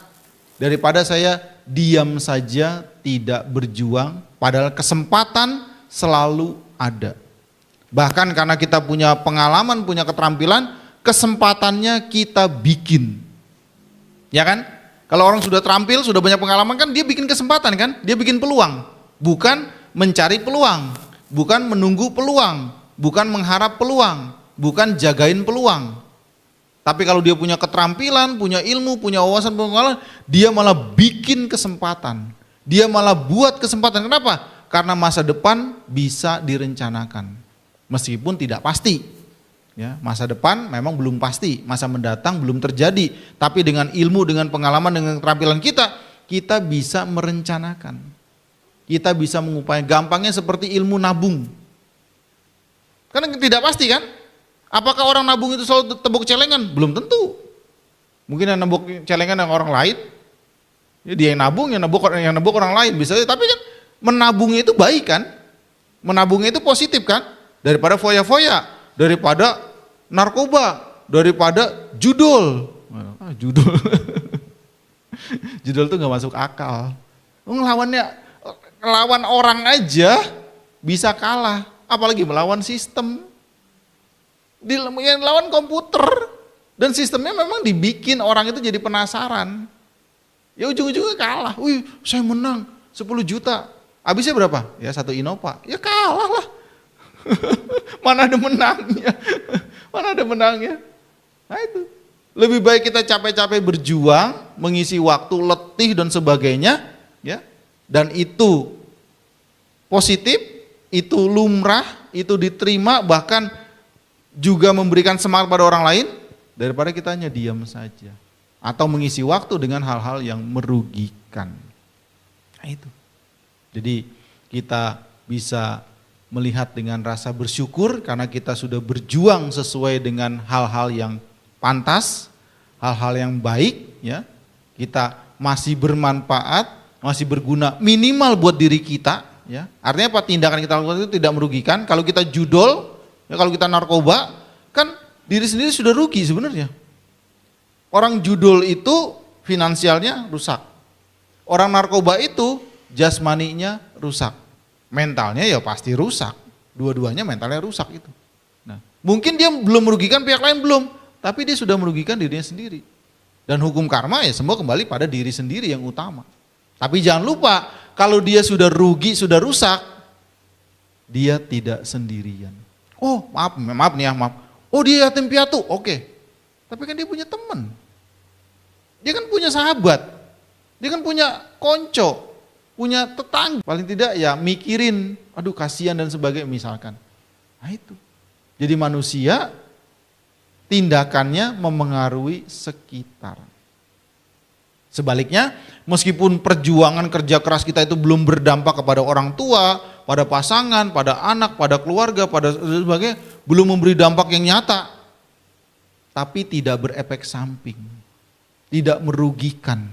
Daripada saya diam saja tidak berjuang, padahal kesempatan selalu ada. Bahkan karena kita punya pengalaman, punya keterampilan, kesempatannya kita bikin. Ya kan? Kalau orang sudah terampil, sudah banyak pengalaman kan dia bikin kesempatan kan? Dia bikin peluang. Bukan mencari peluang, bukan menunggu peluang, bukan mengharap peluang, bukan jagain peluang. Tapi kalau dia punya keterampilan, punya ilmu, punya wawasan, pengalaman, dia malah bikin kesempatan. Dia malah buat kesempatan. Kenapa? Karena masa depan bisa direncanakan. Meskipun tidak pasti, ya, masa depan memang belum pasti, masa mendatang belum terjadi. Tapi dengan ilmu, dengan pengalaman, dengan keterampilan kita bisa merencanakan. Kita bisa mengupayakan. Gampangnya seperti ilmu nabung. Karena tidak pasti kan? Apakah orang nabung itu selalu tebuk celengan? Belum tentu. Mungkin yang nabuk celengan yang orang lain. Ya, dia yang nabung orang lain bisa. Tapi kan menabungnya itu baik kan? Menabungnya itu positif kan? Daripada foya-foya, daripada narkoba, daripada judul. Judul. Judul itu gak masuk akal. Ngelawan orang aja bisa kalah, apalagi melawan sistem. Lawan komputer, dan sistemnya memang dibikin orang itu jadi penasaran. Ya ujung-ujungnya kalah. Wih, saya menang 10 juta. Habisnya berapa? Ya 1 Innova. Ya kalah lah. Mana ada menangnya? Mana ada menangnya? Nah itu. Lebih baik kita capek-capek berjuang, mengisi waktu, letih dan sebagainya, ya. Dan itu positif, itu lumrah, itu diterima, bahkan juga memberikan semangat pada orang lain, daripada kita hanya diam saja atau mengisi waktu dengan hal-hal yang merugikan. Nah itu. Jadi kita bisa melihat dengan rasa bersyukur karena kita sudah berjuang sesuai dengan hal-hal yang pantas, hal-hal yang baik, ya. Kita masih bermanfaat, masih berguna minimal buat diri kita, ya. Artinya apa? Tindakan kita lakukan itu tidak merugikan. Kalau kita judol, ya, kalau kita narkoba, kan diri sendiri sudah rugi sebenarnya. Orang judol itu finansialnya rusak. Orang narkoba itu jasmaninya rusak. Mentalnya ya pasti rusak. Dua-duanya mentalnya rusak itu. Nah, mungkin dia belum merugikan pihak lain belum, tapi dia sudah merugikan dirinya sendiri. Dan hukum karma ya semua kembali pada diri sendiri yang utama. Tapi jangan lupa, kalau dia sudah rugi, sudah rusak, dia tidak sendirian. Oh maaf nih ya, maaf. Oh dia yatim piatu, oke. Tapi kan dia punya teman. Dia kan punya sahabat. Dia kan punya konco. Punya tetangga, paling tidak ya mikirin, aduh kasihan dan sebagainya misalkan. Nah itu. Jadi manusia tindakannya memengaruhi sekitar. Sebaliknya, meskipun perjuangan kerja keras kita itu belum berdampak kepada orang tua, pada pasangan, pada anak, pada keluarga, pada sebagainya, belum memberi dampak yang nyata, tapi tidak berefek samping, tidak merugikan.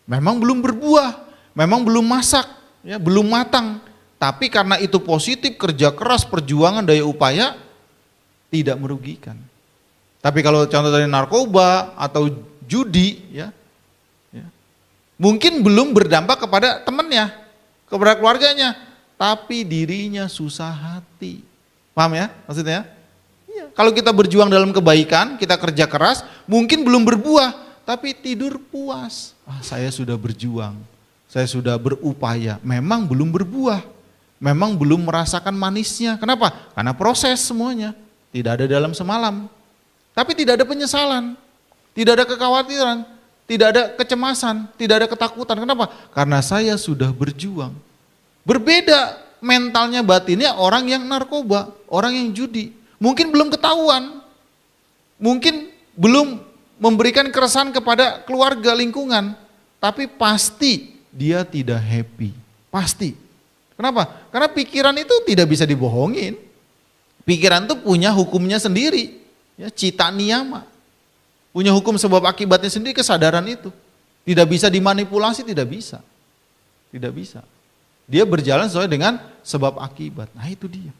Memang belum berbuah. Memang belum masak, ya, belum matang. Tapi karena itu positif, kerja keras, perjuangan, daya upaya, tidak merugikan. Tapi kalau contoh dari narkoba atau judi, ya, mungkin belum berdampak kepada temannya, kepada keluarganya, tapi dirinya susah hati. Paham ya maksudnya? Ya. Kalau kita berjuang dalam kebaikan, kita kerja keras, mungkin belum berbuah, tapi tidur puas. Saya sudah berjuang. Saya sudah berupaya, memang belum berbuah, memang belum merasakan manisnya. Kenapa? Karena proses semuanya, tidak ada dalam semalam. Tapi tidak ada penyesalan, tidak ada kekhawatiran, tidak ada kecemasan, tidak ada ketakutan. Kenapa? Karena saya sudah berjuang. Berbeda mentalnya batinnya orang yang narkoba, orang yang judi. Mungkin belum ketahuan, mungkin belum memberikan keresahan kepada keluarga lingkungan, tapi pasti dia tidak happy, pasti. Kenapa? Karena pikiran itu tidak bisa dibohongin. Pikiran itu punya hukumnya sendiri, ya, cita niyama. Punya hukum sebab akibatnya sendiri, kesadaran itu. Tidak bisa dimanipulasi, tidak bisa. Tidak bisa. Dia berjalan sesuai dengan sebab akibat. Nah itu dia.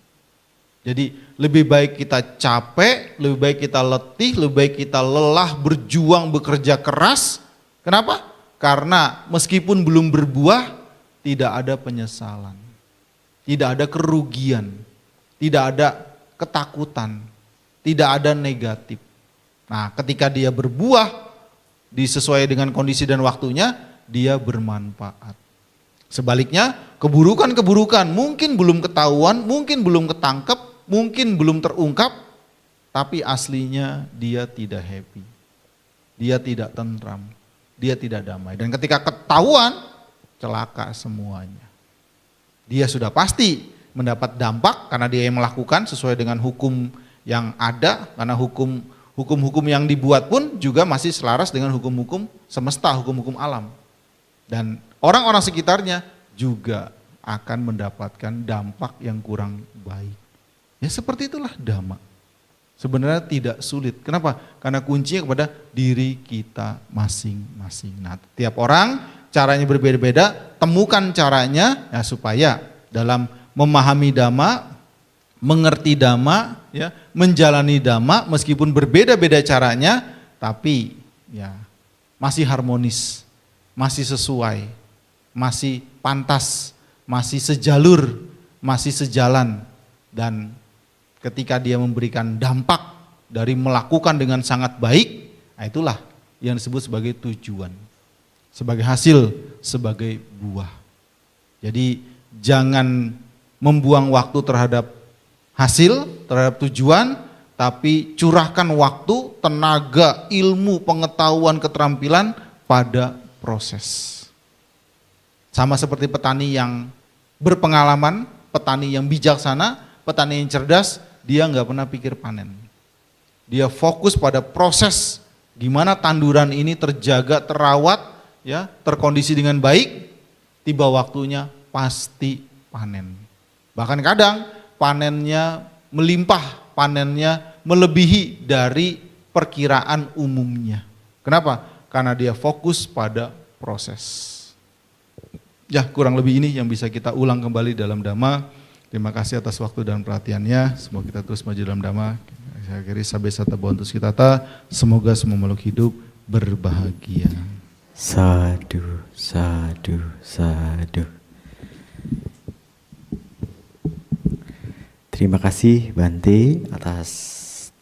Jadi lebih baik kita capek, lebih baik kita letih, lebih baik kita lelah, berjuang, bekerja keras. Kenapa? Karena meskipun belum berbuah, tidak ada penyesalan. Tidak ada kerugian, tidak ada ketakutan, tidak ada negatif. Nah ketika dia berbuah, disesuaikan dengan kondisi dan waktunya, dia bermanfaat. Sebaliknya, keburukan-keburukan mungkin belum ketahuan, mungkin belum ketangkep, mungkin belum terungkap, tapi aslinya dia tidak happy, dia tidak tentram, dia tidak damai. Dan ketika ketahuan, celaka semuanya. Dia sudah pasti mendapat dampak karena dia yang melakukan sesuai dengan hukum yang ada, karena hukum-hukum yang dibuat pun juga masih selaras dengan hukum-hukum semesta, hukum-hukum alam. Dan orang-orang sekitarnya juga akan mendapatkan dampak yang kurang baik. Ya seperti itulah dhamma. Sebenarnya tidak sulit. Kenapa? Karena kuncinya kepada diri kita masing-masing. Nah, tiap orang caranya berbeda-beda, temukan caranya ya supaya dalam memahami dhamma, mengerti dhamma, ya, menjalani dhamma meskipun berbeda-beda caranya, tapi ya masih harmonis, masih sesuai, masih pantas, masih sejalur, masih sejalan. Dan ketika dia memberikan dampak dari melakukan dengan sangat baik, nah itulah yang disebut sebagai tujuan, sebagai hasil, sebagai buah. Jadi jangan membuang waktu terhadap hasil, terhadap tujuan, tapi curahkan waktu, tenaga, ilmu, pengetahuan, keterampilan pada proses. Sama seperti petani yang berpengalaman, petani yang bijaksana, petani yang cerdas, dia nggak pernah pikir panen. Dia fokus pada proses, gimana tanduran ini terjaga, terawat, ya, terkondisi dengan baik, tiba waktunya pasti panen. Bahkan kadang panennya melimpah, panennya melebihi dari perkiraan umumnya. Kenapa? Karena dia fokus pada proses. Ya kurang lebih ini yang bisa kita ulang kembali dalam dhamma. Terima kasih atas waktu dan perhatiannya. Semoga kita terus maju dalam dhamma. Saya akhiri sabe sata bontus kitata. Semoga semua makhluk hidup berbahagia. Sadu, sadu, sadu. Terima kasih Bante atas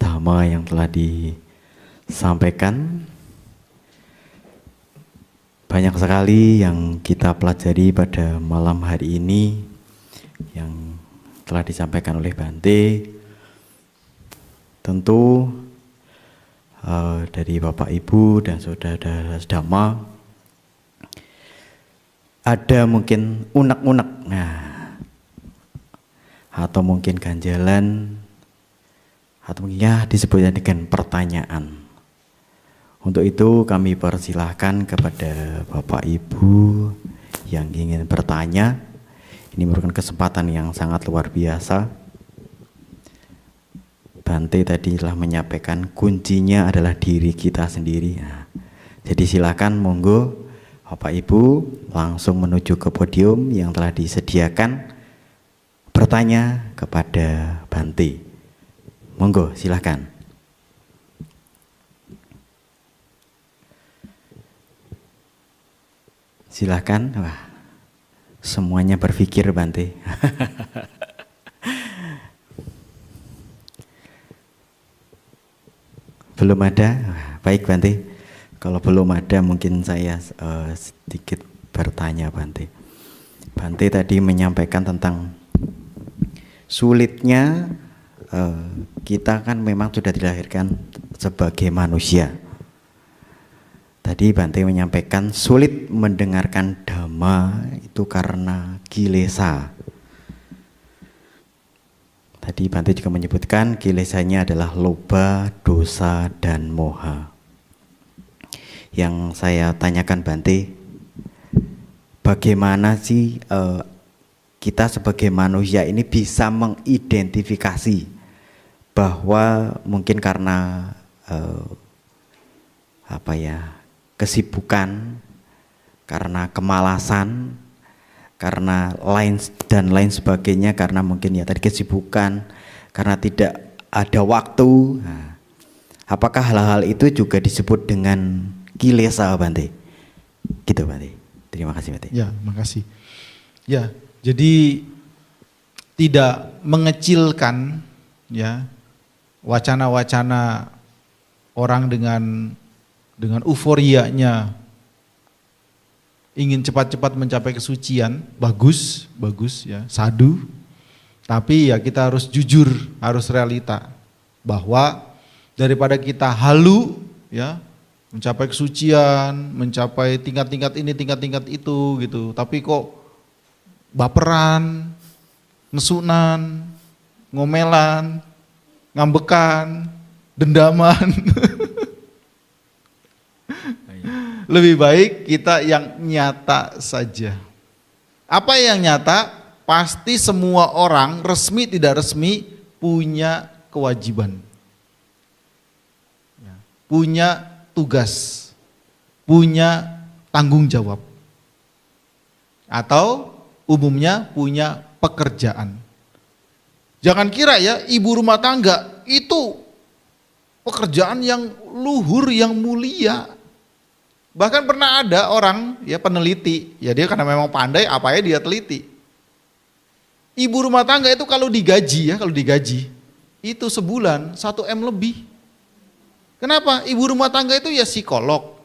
dhamma yang telah disampaikan. Banyak sekali yang kita pelajari pada malam hari ini yang telah disampaikan oleh Bante. Tentu dari Bapak Ibu dan saudara Dhamma ada mungkin unek-unek, atau mungkin ganjalan, atau mungkin ya disebutnya dengan pertanyaan. Untuk itu kami persilahkan kepada Bapak Ibu yang ingin bertanya. Ini merupakan kesempatan yang sangat luar biasa. Bante tadi telah menyampaikan kuncinya adalah diri kita sendiri. Jadi silakan monggo Bapak Ibu langsung menuju ke podium yang telah disediakan, bertanya kepada Bante. Monggo silakan. Silakan. Wah, semuanya berpikir Bante. Belum ada? Baik Bante. Kalau belum ada mungkin saya sedikit bertanya Bante. Bante tadi menyampaikan tentang sulitnya kita kan memang sudah dilahirkan sebagai manusia. Tadi Bante menyampaikan sulit mendengarkan dhamma itu karena kilesa. Tadi Bante juga menyebutkan kilesanya adalah loba, dosa, dan moha. Yang saya tanyakan Bante, bagaimana sih kita sebagai manusia ini bisa mengidentifikasi bahwa mungkin karena kesibukan, karena kemalasan, karena lain sebagainya, karena mungkin ya tadi kesibukan, karena tidak ada waktu. Nah, apakah hal-hal itu juga disebut dengan kilesa, Bante? Gitu, Bante. Terima kasih, Bante. Ya, makasih. Ya, jadi tidak mengecilkan ya wacana-wacana orang dengan euforianya ingin cepat-cepat mencapai kesucian, bagus ya, sadu. Tapi ya kita harus jujur, harus realita bahwa daripada kita halu ya, mencapai kesucian, mencapai tingkat-tingkat ini, tingkat-tingkat itu gitu. Tapi kok baperan, nesunan, ngomelan, ngambekan, dendaman. Lebih baik kita yang nyata saja. Apa yang nyata? Pasti semua orang, resmi tidak resmi, punya kewajiban. Punya tugas. Punya tanggung jawab. Atau umumnya punya pekerjaan. Jangan kira ya ibu rumah tangga itu pekerjaan yang luhur, yang mulia. Bahkan pernah ada orang ya peneliti, ya dia karena memang pandai apa ya dia teliti. Ibu rumah tangga itu kalau digaji itu sebulan 1 M lebih. Kenapa? Ibu rumah tangga itu ya psikolog,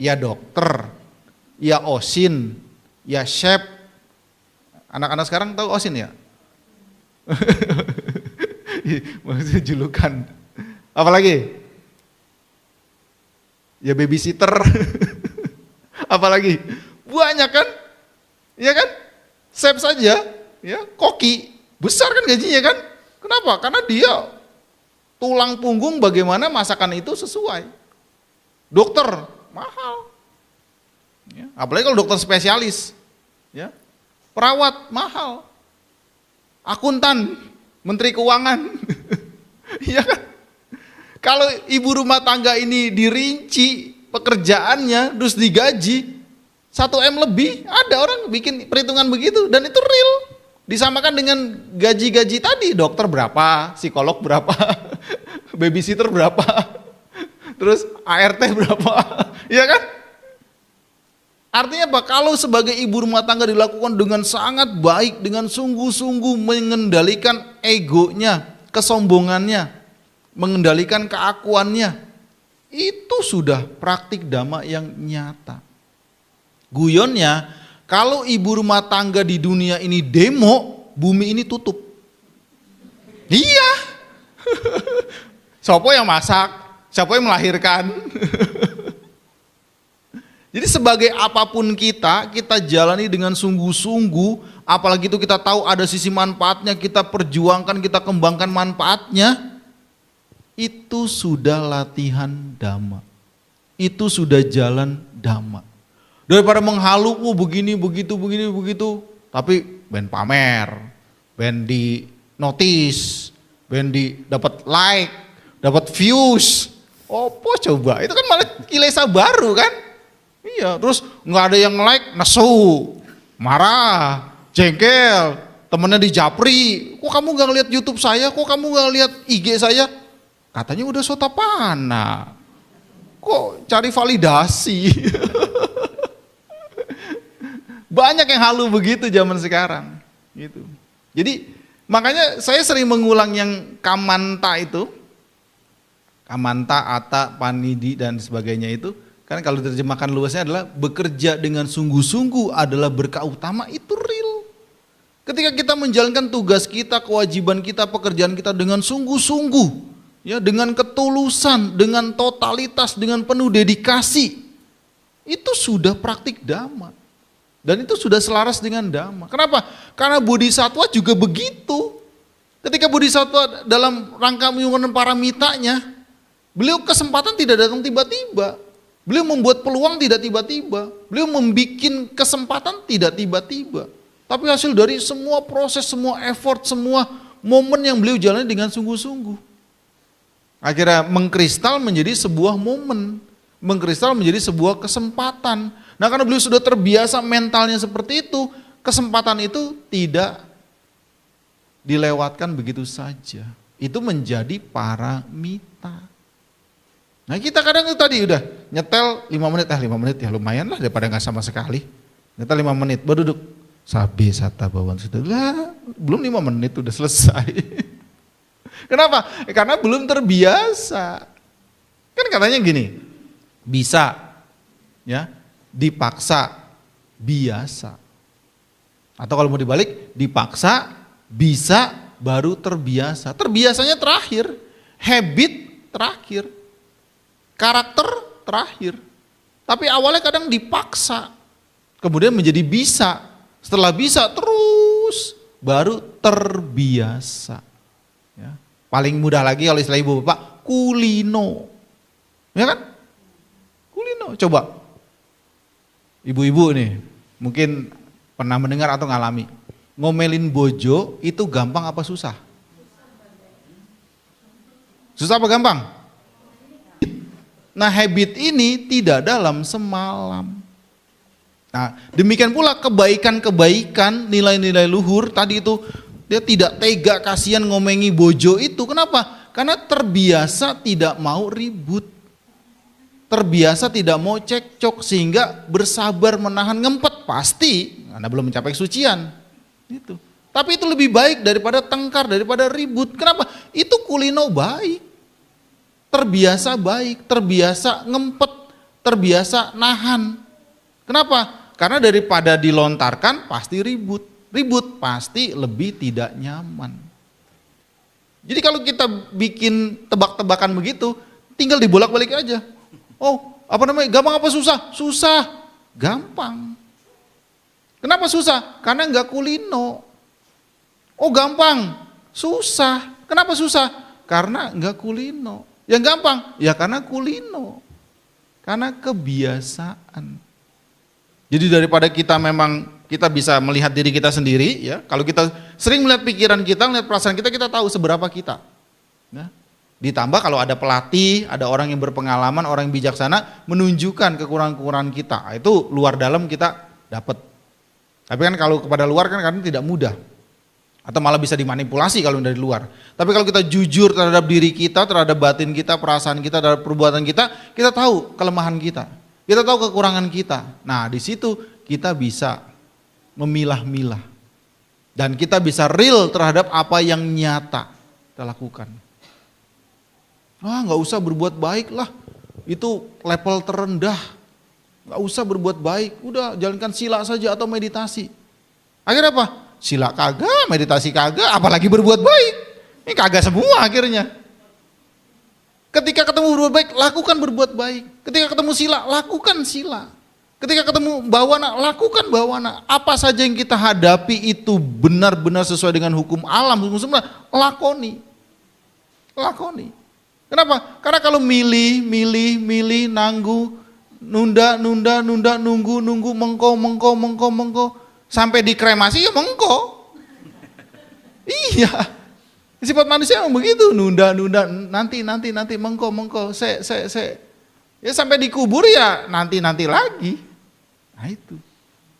ya dokter, ya OSIN, ya chef. Anak-anak sekarang tahu OSIN ya? Maksudnya julukan. Apalagi? Ya babysitter. Apalagi? Banyak kan? Ya kan? Chef saja, ya, koki, besar kan gajinya kan? Kenapa? Karena dia tulang punggung bagaimana masakan itu sesuai. Dokter, mahal. Ya, apalagi kalau dokter spesialis. Ya. Perawat, mahal. Akuntan, menteri keuangan. Iya kan? Kalau ibu rumah tangga ini dirinci pekerjaannya, terus digaji 1 M lebih, ada orang bikin perhitungan begitu dan itu real. Disamakan dengan gaji-gaji tadi, dokter berapa, psikolog berapa, babysitter berapa, terus ART berapa, ya kan? Artinya apa? Kalau sebagai ibu rumah tangga dilakukan dengan sangat baik, dengan sungguh-sungguh mengendalikan egonya, kesombongannya, mengendalikan keakuannya, itu sudah praktik dhamma yang nyata. Guyonnya, kalau ibu rumah tangga di dunia ini demo, bumi ini tutup. Iya. Siapa yang masak? Siapa yang melahirkan? Jadi sebagai apapun kita jalani dengan sungguh-sungguh, apalagi itu kita tahu ada sisi manfaatnya, kita perjuangkan, kita kembangkan manfaatnya, itu sudah latihan dhamma. Itu sudah jalan dhamma. Daripada menghalu, begini, begitu, tapi ben pamer, ben di notice, ben di dapat like, dapat views. Opo coba? Itu kan malah kilesa baru kan? Iya, terus nggak ada yang like, nesu, marah, jengkel, temennya dijapri. Kok kamu nggak lihat YouTube saya? Kok kamu nggak lihat IG saya? Katanya udah sotapana. Kok cari validasi? Banyak yang halu begitu zaman sekarang. Gitu. Jadi makanya saya sering mengulang yang kamanta itu. Kamanta, ata, panidi dan sebagainya itu. Kan kalau diterjemahkan luasnya adalah bekerja dengan sungguh-sungguh adalah berkah utama, itu real. Ketika kita menjalankan tugas kita, kewajiban kita, pekerjaan kita dengan sungguh-sungguh, ya dengan ketulusan, dengan totalitas, dengan penuh dedikasi, itu sudah praktik dhamma. Dan itu sudah selaras dengan dhamma. Kenapa? Karena bodhisattva juga begitu. Ketika bodhisattva dalam rangka menyempurnakan paramitanya, beliau kesempatan tidak datang tiba-tiba. Beliau membuat peluang tidak tiba-tiba. Beliau membuat kesempatan tidak tiba-tiba. Tapi hasil dari semua proses, semua effort, semua momen yang beliau jalani dengan sungguh-sungguh. Akhirnya mengkristal menjadi sebuah momen. Mengkristal menjadi sebuah kesempatan. Nah karena beliau sudah terbiasa mentalnya seperti itu, kesempatan itu tidak dilewatkan begitu saja. Itu menjadi paramita. Nah kita kadang itu tadi udah nyetel 5 menit, 5 menit ya lumayan lah daripada nggak sama sekali. Nyetel 5 menit, baru duduk. Sabi sata bawan sudah lah, belum 5 menit udah selesai. Kenapa? Karena belum terbiasa. Kan katanya gini, bisa ya dipaksa biasa. Atau kalau mau dibalik, dipaksa bisa baru terbiasa. Terbiasanya terakhir, habit terakhir, karakter terakhir. Tapi awalnya kadang dipaksa, kemudian menjadi bisa. Setelah bisa terus baru terbiasa. Ya. Paling mudah lagi kalau istilah ibu bapak, kulino. Ya kan? Kulino. Coba ibu-ibu nih mungkin pernah mendengar atau ngalami. Ngomelin bojo itu gampang apa susah? Susah apa gampang? Nah habit ini tidak dalam semalam. Nah demikian pula kebaikan-kebaikan, nilai-nilai luhur tadi itu dia tidak tega kasihan ngomengi bojo itu. Kenapa? Karena terbiasa tidak mau ribut. Terbiasa tidak mau cekcok sehingga bersabar menahan ngempet pasti karena belum mencapai kesucian. Itu. Tapi itu lebih baik daripada tengkar, daripada ribut. Kenapa? Itu kulino baik. Terbiasa baik, terbiasa ngempet, terbiasa nahan. Kenapa? Karena daripada dilontarkan pasti ribut. Ribut pasti lebih tidak nyaman. Jadi kalau kita bikin tebak-tebakan begitu, tinggal dibolak-balik aja. Oh, apa namanya? Gampang apa susah? Susah. Gampang. Kenapa susah? Karena enggak kulino. Oh, gampang. Susah. Kenapa susah? Karena enggak kulino. Yang gampang? Ya karena kulino. Karena kebiasaan. Jadi daripada kita memang kita bisa melihat diri kita sendiri, ya. Kalau kita sering melihat pikiran kita, melihat perasaan kita, kita tahu seberapa kita. Ya. Ditambah kalau ada pelatih, ada orang yang berpengalaman, orang yang bijaksana, menunjukkan kekurangan-kekurangan kita. Itu luar dalam kita dapat. Tapi kan kalau kepada luar kan kadang tidak mudah. Atau malah bisa dimanipulasi kalau dari luar. Tapi kalau kita jujur terhadap diri kita, terhadap batin kita, perasaan kita, terhadap perbuatan kita, kita tahu kelemahan kita. Kita tahu kekurangan kita. Nah di situ kita bisa memilah-milah. Dan kita bisa real terhadap apa yang nyata kita lakukan. Nggak usah berbuat baik lah. Itu level terendah. Nggak usah berbuat baik. Udah jalankan sila saja atau meditasi. Akhirnya apa? Sila kagak, meditasi kagak, apalagi berbuat baik. Ini kagak semua akhirnya. Ketika ketemu berbuat baik, lakukan berbuat baik. Ketika ketemu sila, lakukan sila. Ketika ketemu bawana, lakukan bawana. Apa saja yang kita hadapi itu benar-benar sesuai dengan hukum alam, hukum semesta, lakoni. Lakoni. Kenapa? Karena kalau milih, nunggu, mengko, sampai dikremasi ya mengko. Iya. Sifat manusia memang begitu, nunda, nanti, mengko, se. Ya sampai dikubur ya nanti lagi. Nah itu.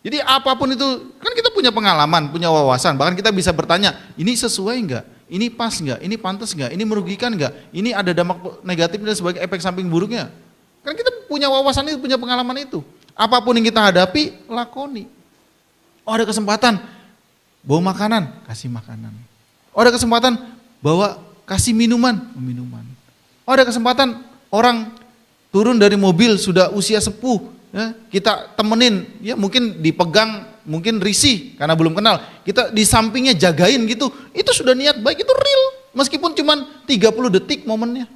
Jadi apapun itu, kan kita punya pengalaman, punya wawasan, bahkan kita bisa bertanya, ini sesuai enggak? Ini pas enggak? Ini pantas enggak? Ini merugikan enggak? Ini ada dampak negatif dan sebagai efek samping buruknya? Kan kita punya wawasan itu, punya pengalaman itu. Apapun yang kita hadapi, lakoni. Oh ada kesempatan, bawa makanan, kasih makanan. Oh ada kesempatan bawa kasih minuman. Oh ada kesempatan orang turun dari mobil sudah usia sepuh, ya, kita temenin, ya mungkin dipegang, mungkin risih karena belum kenal, kita di sampingnya jagain gitu, itu sudah niat baik, itu real. meskipun cuma 30 detik momennya.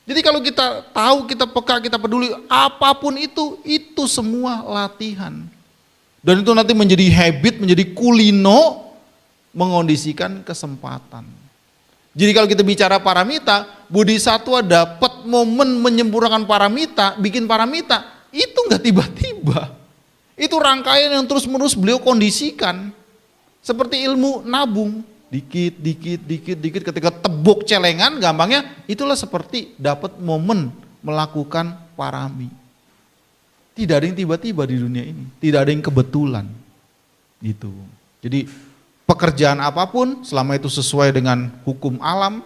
Jadi kalau kita tahu, kita peka, kita peduli, apapun itu semua latihan. Dan itu nanti menjadi habit, menjadi kulino, mengondisikan kesempatan. Jadi kalau kita bicara paramita, bodhisattva dapat momen menyempurnakan paramita, bikin paramita, itu nggak tiba-tiba. Itu rangkaian yang terus-menerus beliau kondisikan. Seperti ilmu nabung. Dikit, ketika tebuk celengan gampangnya, itulah seperti dapat momen melakukan parami. Tidak ada yang tiba-tiba di dunia ini, tidak ada yang kebetulan. Gitu. Jadi pekerjaan apapun selama itu sesuai dengan hukum alam,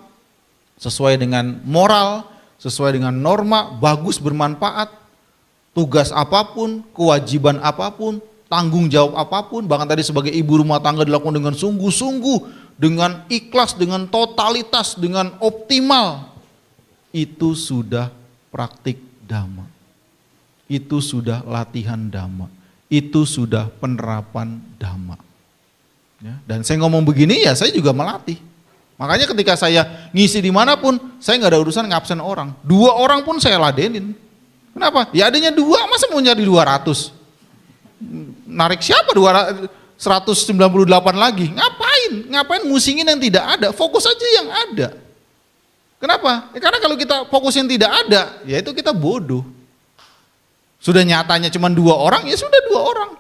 sesuai dengan moral, sesuai dengan norma, bagus, bermanfaat, tugas apapun, kewajiban apapun, tanggung jawab apapun, bahkan tadi sebagai ibu rumah tangga dilakukan dengan sungguh-sungguh, dengan ikhlas, dengan totalitas, dengan optimal, itu sudah praktik dhamma. Itu sudah latihan dhamma. Itu sudah penerapan dhamma. Ya, dan saya ngomong begini ya saya juga melatih. Makanya ketika saya ngisi dimanapun, saya nggak ada urusan ngabsen orang. 2 orang pun saya ladenin. Kenapa? Ya adanya 2, masa mau nyari 200? Narik siapa 198 lagi? Ngapain musingin yang tidak ada? Fokus aja yang ada. Kenapa? Ya karena kalau kita fokus yang tidak ada, ya itu kita bodoh. Sudah nyatanya cuma 2 orang, ya sudah 2 orang.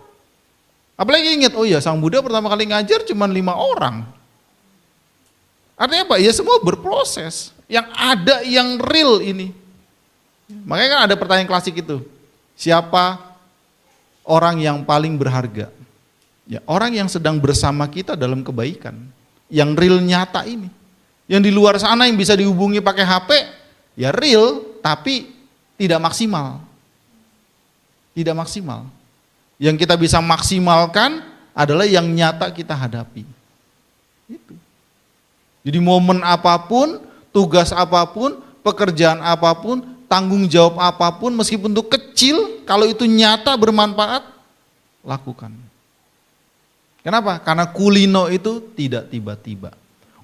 Apalagi ingat, oh ya Sang Buddha pertama kali ngajar cuma 5 orang. Artinya apa? Ya semua berproses. Yang ada, yang real ini. Makanya kan ada pertanyaan klasik itu. Siapa orang yang paling berharga? Ya, orang yang sedang bersama kita dalam kebaikan. Yang real nyata ini. Yang di luar sana yang bisa dihubungi pakai HP, ya real tapi tidak maksimal. Tidak maksimal. Yang kita bisa maksimalkan adalah yang nyata kita hadapi. Itu. Jadi momen apapun, tugas apapun, pekerjaan apapun, tanggung jawab apapun, meskipun itu kecil, kalau itu nyata bermanfaat, lakukan. Kenapa? Karena kulino itu tidak tiba-tiba.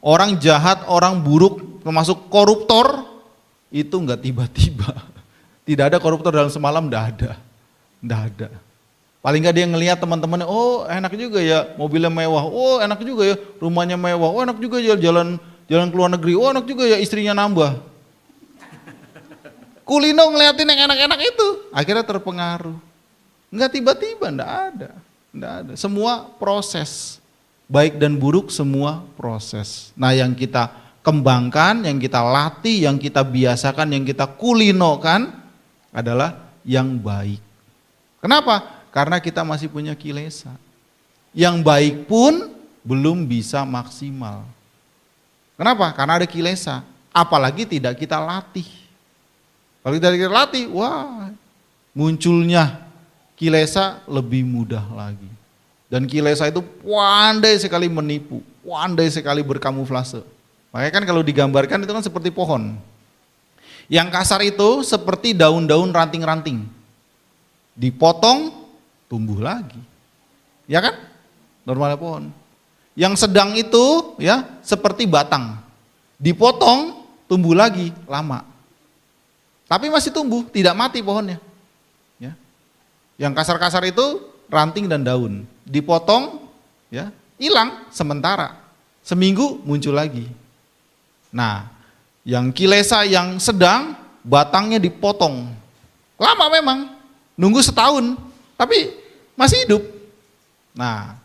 Orang jahat, orang buruk, termasuk koruptor, itu enggak tiba-tiba. Tidak ada koruptor dalam semalam, enggak ada. Enggak ada. Paling enggak dia ngelihat teman-temannya, oh enak juga ya mobilnya mewah, oh enak juga ya rumahnya mewah, oh enak juga ya jalan ke luar negeri, oh enak juga ya istrinya nambah. Kulino ngeliatin yang enak-enak itu, akhirnya terpengaruh. Enggak tiba-tiba, enggak ada. Enggak ada. Semua proses. Baik dan buruk semua proses. Nah yang kita kembangkan, yang kita latih, yang kita biasakan, yang kita kulinokan adalah yang baik. Kenapa? Karena kita masih punya kilesa. Yang baik pun belum bisa maksimal. Kenapa? Karena ada kilesa. Apalagi tidak kita latih. Kalau kita latih, wah munculnya kilesa lebih mudah lagi. Dan kilesa itu pandai sekali menipu, pandai sekali berkamuflase. Makanya kan kalau digambarkan itu kan seperti pohon. Yang kasar itu seperti daun-daun ranting-ranting. Dipotong, tumbuh lagi. Ya kan? Normalnya pohon. Yang sedang itu ya seperti batang. Dipotong, tumbuh lagi, lama. Tapi masih tumbuh, tidak mati pohonnya. Ya. Yang kasar-kasar itu ranting dan daun, dipotong, ya hilang sementara, seminggu muncul lagi. Nah, yang kilesa yang sedang, batangnya dipotong, lama memang, nunggu setahun, tapi masih hidup. Nah,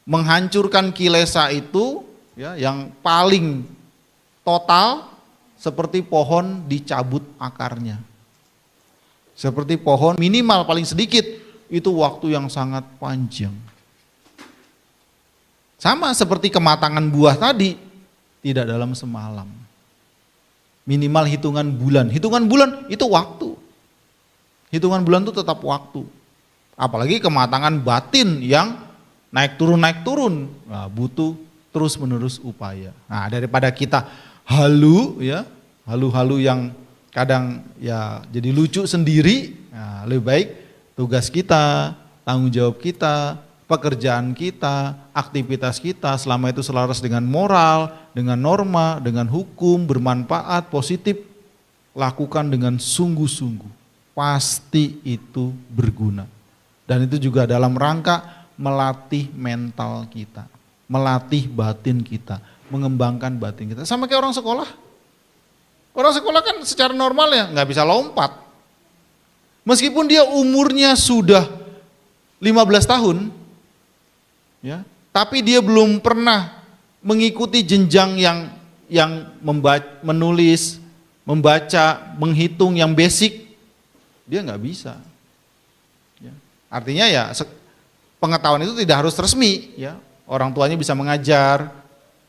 menghancurkan kilesa itu, ya, yang paling total seperti pohon dicabut akarnya, seperti pohon minimal paling sedikit. Itu waktu yang sangat panjang. Sama seperti kematangan buah tadi, tidak dalam semalam. Minimal hitungan bulan. Hitungan bulan itu waktu. Hitungan bulan itu tetap waktu. Apalagi kematangan batin yang naik turun. Nah, butuh terus menerus upaya. Nah, daripada kita halu yang kadang ya jadi lucu sendiri, nah, lebih baik tugas kita, tanggung jawab kita, pekerjaan kita, aktivitas kita selama itu selaras dengan moral, dengan norma, dengan hukum, bermanfaat, positif, lakukan dengan sungguh-sungguh. Pasti itu berguna. Dan itu juga dalam rangka melatih mental kita, melatih batin kita, mengembangkan batin kita. Sama kayak orang sekolah. Orang sekolah kan secara normal ya nggak bisa lompat. Meskipun dia umurnya sudah 15 tahun, ya, tapi dia belum pernah mengikuti jenjang yang menulis, membaca, menghitung yang basic, dia nggak bisa. Ya. Artinya ya pengetahuan itu tidak harus resmi, ya. Orang tuanya bisa mengajar,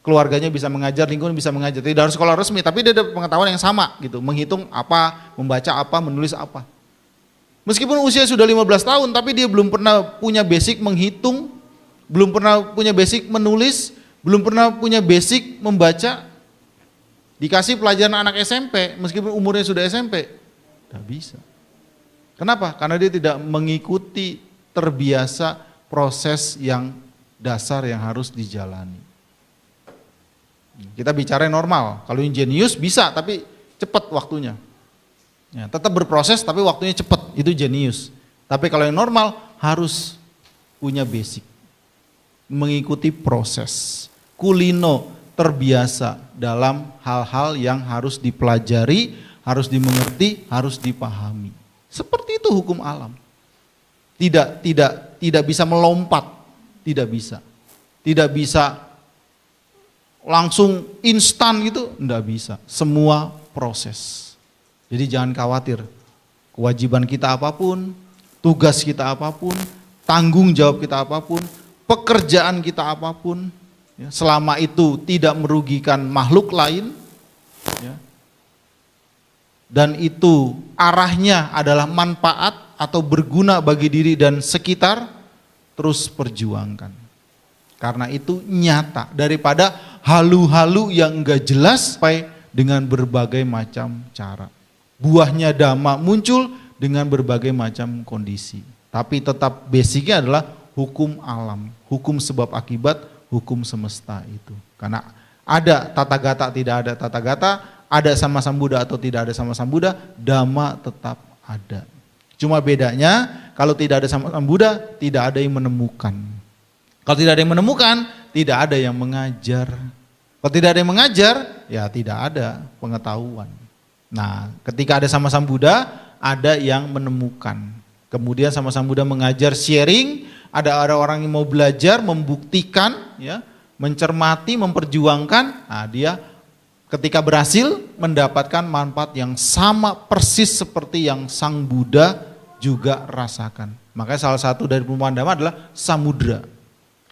keluarganya bisa mengajar, lingkungan bisa mengajar. Tidak harus sekolah resmi, tapi dia ada pengetahuan yang sama gitu, menghitung apa, membaca apa, menulis apa. Meskipun usia sudah 15 tahun, tapi dia belum pernah punya basic menghitung, belum pernah punya basic menulis, belum pernah punya basic membaca. Dikasih pelajaran anak SMP, meskipun umurnya sudah SMP, tidak bisa. Kenapa? Karena dia tidak mengikuti terbiasa proses yang dasar yang harus dijalani. Kita bicara yang normal, kalau yang jenius bisa tapi cepat waktunya. Ya, tetap berproses tapi waktunya cepat, itu jenius. Tapi kalau yang normal harus punya basic, mengikuti proses. Kulino terbiasa dalam hal-hal yang harus dipelajari, harus dimengerti, harus dipahami. Seperti itu hukum alam. Tidak bisa melompat, tidak bisa. Tidak bisa langsung instan gitu, enggak bisa. Semua proses. Jadi jangan khawatir, kewajiban kita apapun, tugas kita apapun, tanggung jawab kita apapun, pekerjaan kita apapun, ya, selama itu tidak merugikan makhluk lain, ya, dan itu arahnya adalah manfaat atau berguna bagi diri dan sekitar, terus perjuangkan. Karena itu nyata, daripada halu-halu yang enggak jelas sampai dengan berbagai macam cara. Buahnya dhamma muncul dengan berbagai macam kondisi. Tapi tetap basicnya adalah hukum alam, hukum sebab akibat, hukum semesta itu. Karena ada tata gata, tidak ada tata gata, ada sama sambuddha atau tidak ada sama sambuddha, dhamma tetap ada. Cuma bedanya kalau tidak ada sama sambuddha, tidak ada yang menemukan. Kalau tidak ada yang menemukan, tidak ada yang mengajar. Kalau tidak ada yang mengajar, ya tidak ada pengetahuan. Nah, ketika ada sama sambuddha, ada yang menemukan. Kemudian sama sambuddha mengajar, sharing, ada orang yang mau belajar, membuktikan, ya, mencermati, memperjuangkan. Nah, dia ketika berhasil mendapatkan manfaat yang sama persis seperti yang Sang Buddha juga rasakan. Makanya salah satu dari perumpamaan dhamma adalah samudra,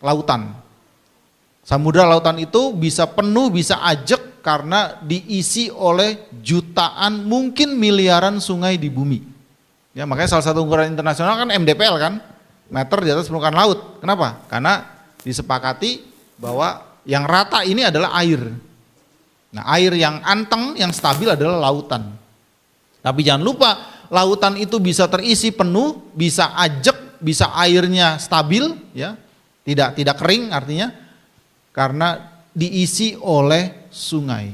lautan. Samudra lautan itu bisa penuh, bisa ajak karena diisi oleh jutaan, mungkin miliaran sungai di bumi. Ya, makanya salah satu ukuran internasional kan MDPL kan, meter di atas permukaan laut. Kenapa? Karena disepakati bahwa yang rata ini adalah air. Nah, air yang anteng, yang stabil adalah lautan. Tapi jangan lupa, lautan itu bisa terisi penuh, bisa ajak, bisa airnya stabil, ya, tidak kering artinya, karena diisi oleh sungai.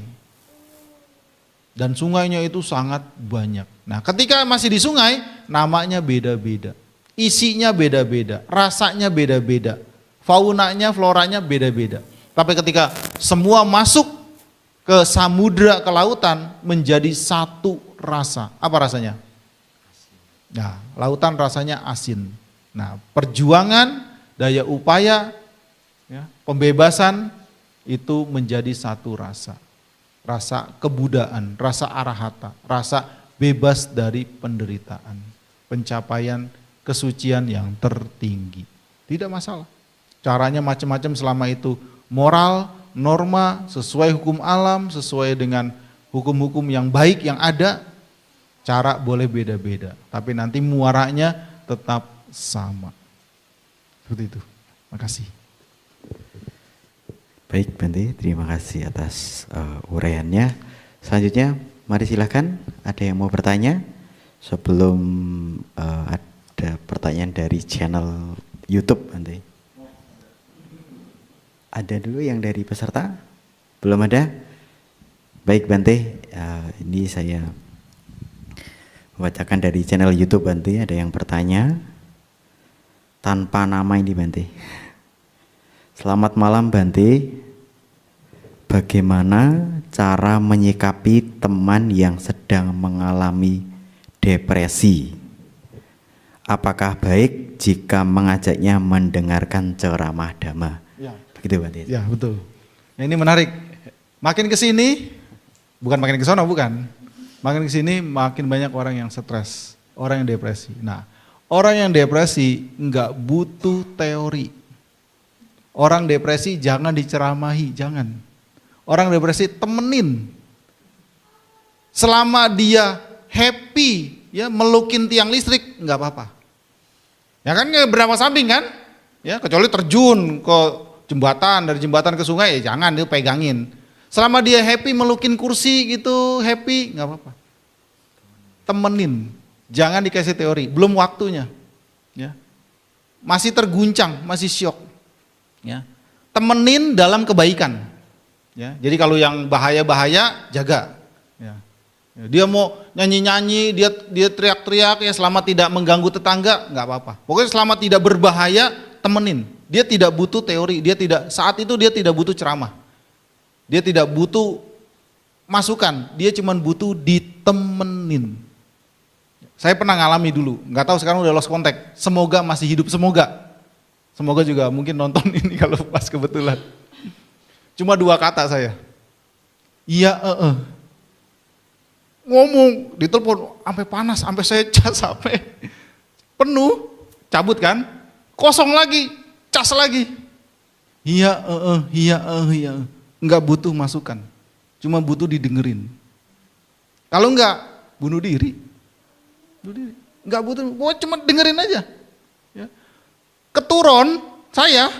Dan sungainya itu sangat banyak. Nah, ketika masih di sungai, namanya beda-beda. Isinya beda-beda, rasanya beda-beda. Faunanya, floranya beda-beda. Tapi ketika semua masuk ke samudra, ke lautan, menjadi satu rasa. Apa rasanya? Nah, lautan rasanya asin. Nah, perjuangan, daya upaya, ya, pembebasan itu menjadi satu rasa. Rasa kebudaan, rasa arahata, rasa bebas dari penderitaan. Pencapaian kesucian yang tertinggi. Tidak masalah. Caranya macam-macam selama itu moral, norma, sesuai hukum alam, sesuai dengan hukum-hukum yang baik yang ada. Cara boleh beda-beda, tapi nanti muaranya tetap sama. Seperti itu. Makasih. Baik Bante, terima kasih atas uraiannya. Selanjutnya, mari silakan ada yang mau bertanya sebelum ada pertanyaan dari channel YouTube Bante. Ada dulu yang dari peserta? Belum ada? Baik Bante, ini saya membacakan dari channel YouTube Bante. Ada yang bertanya tanpa nama ini Bante. Selamat malam Bante. Bagaimana cara menyikapi teman yang sedang mengalami depresi? Apakah baik jika mengajaknya mendengarkan ceramah Dhamma? Ya. Begitu Bante. Ya betul. Nah, ini menarik. Makin ke sini, bukan makin ke sono, bukan. Makin ke sini makin banyak orang yang stres, orang yang depresi. Nah, orang yang depresi nggak butuh teori. Orang depresi jangan diceramahi, jangan. Orang depresi temenin. Selama dia happy, ya melukin tiang listrik nggak apa-apa. Ya kan berapa samping kan? Ya kecuali terjun ke jembatan, dari jembatan ke sungai ya jangan, dia pegangin. Selama dia happy melukin kursi gitu, happy nggak apa-apa. Temenin, jangan dikasih teori, belum waktunya. Ya. Masih terguncang, masih syok. Ya. Temenin dalam kebaikan. Ya. Jadi kalau yang bahaya-bahaya jaga. Ya. Dia mau nyanyi-nyanyi, dia teriak-teriak ya selama tidak mengganggu tetangga nggak apa-apa. Pokoknya selama tidak berbahaya temenin. Dia tidak butuh teori, saat itu dia tidak butuh ceramah. Dia tidak butuh masukan, dia cuma butuh ditemenin. Saya pernah ngalami dulu, nggak tahu sekarang udah lost contact. Semoga masih hidup, semoga juga mungkin nonton ini kalau pas kebetulan. Cuma 2 kata saya. Iya, ngomong, ditelepon sampai panas, sampai saya cas sampai penuh, cabut kan, kosong lagi, cas lagi. Iya, iya. Enggak butuh masukan, cuma butuh didengerin. Kalau enggak, bunuh diri. Enggak butuh, cuma dengerin aja. Ya. Keturun, saya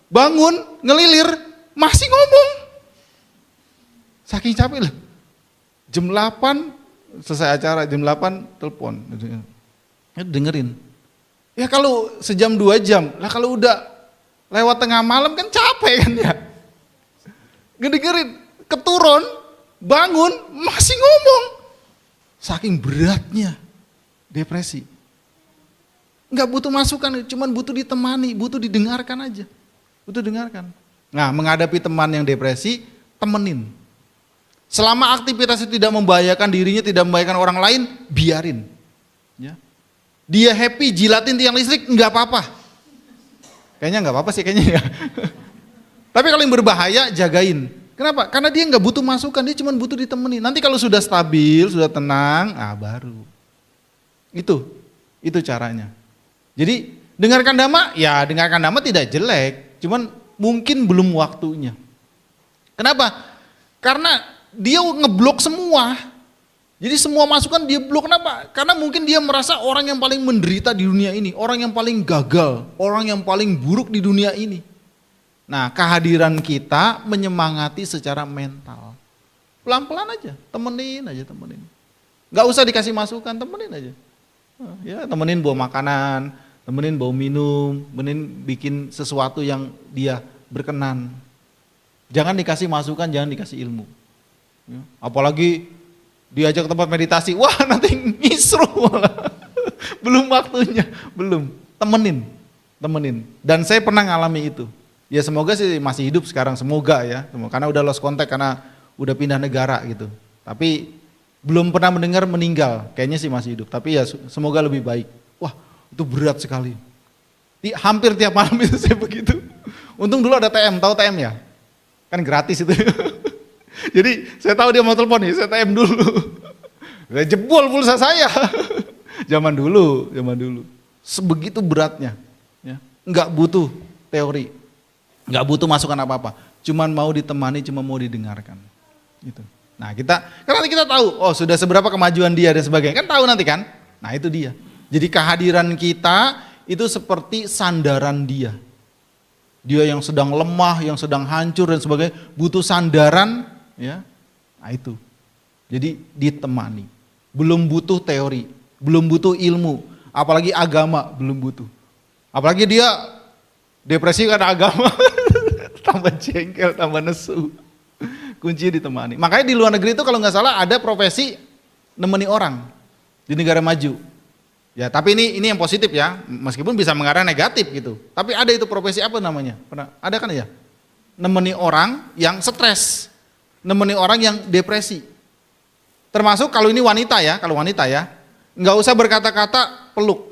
bangun, ngelilir, masih ngomong. Saking capek lah. Jam 8 selesai acara, jam 8 telepon. Ya, dengerin. Ya kalau sejam 2 jam, lah kalau udah lewat tengah malam kan capek kan ya. Ngedengerin, keturun, bangun, masih ngomong. Saking beratnya depresi. Enggak butuh masukan, cuman butuh ditemani, butuh didengarkan aja. Butuh dengarkan. Nah, menghadapi teman yang depresi, temenin. Selama aktivitas itu tidak membahayakan dirinya, tidak membahayakan orang lain, biarin. Ya. Dia happy jilatin tiang listrik, enggak apa-apa. Kayaknya enggak apa-apa sih kayaknya ya. Tapi kalau yang berbahaya, jagain. Kenapa? Karena dia enggak butuh masukan, dia cuma butuh ditemenin. Nanti kalau sudah stabil, sudah tenang, baru. Itu caranya. Jadi dengarkan Dhamma, ya dengarkan Dhamma tidak jelek, cuman mungkin belum waktunya. Kenapa? Karena dia ngeblok semua. Jadi semua masukan dia blok. Kenapa? Karena mungkin dia merasa orang yang paling menderita di dunia ini, orang yang paling gagal, orang yang paling buruk di dunia ini. Nah, kehadiran kita menyemangati secara mental. Pelan-pelan aja, temenin. Gak usah dikasih masukan, temenin aja. Ya, temenin bawa makanan, temenin bawa minum, temenin bikin sesuatu yang dia berkenan. Jangan dikasih masukan, jangan dikasih ilmu. Ya, apalagi diajak ke tempat meditasi, wah nanti ngisru malah. Belum waktunya, belum. Temenin. Dan saya pernah ngalami itu. Ya semoga sih masih hidup sekarang, semoga ya. Karena udah lost contact, karena udah pindah negara gitu. Tapi belum pernah mendengar meninggal, kayaknya sih masih hidup. Tapi ya semoga lebih baik. Wah itu berat sekali. Hampir tiap malam itu saya begitu. Untung dulu ada TM, tahu TM ya? Kan gratis itu. Jadi saya tahu dia mau telepon nih, saya TM dulu. Saya jebol pulsa saya. Zaman dulu. Sebegitu beratnya. Ya. Nggak butuh teori. Nggak butuh masukan apa-apa. Cuman mau ditemani, cuma mau didengarkan. Gitu. Nah karena nanti kita tahu, oh sudah seberapa kemajuan dia dan sebagainya. Kan tahu nanti kan? Nah itu dia. Jadi kehadiran kita itu seperti sandaran dia. Dia yang sedang lemah, yang sedang hancur dan sebagainya, butuh sandaran, ya. Nah itu. Jadi ditemani. Belum butuh teori, belum butuh ilmu, apalagi agama belum butuh. Apalagi dia depresi karena agama. tambah jengkel, tambah nesu. Kuncinya ditemani. Makanya di luar negeri itu kalau nggak salah ada profesi nemeni orang di negara maju. Ya, tapi ini yang positif ya, meskipun bisa mengarah negatif gitu. Tapi ada itu profesi apa namanya? Pernah ada kan ya? Nemeni orang yang stres, nemeni orang yang depresi. Termasuk kalau ini wanita ya, nggak usah berkata-kata, peluk.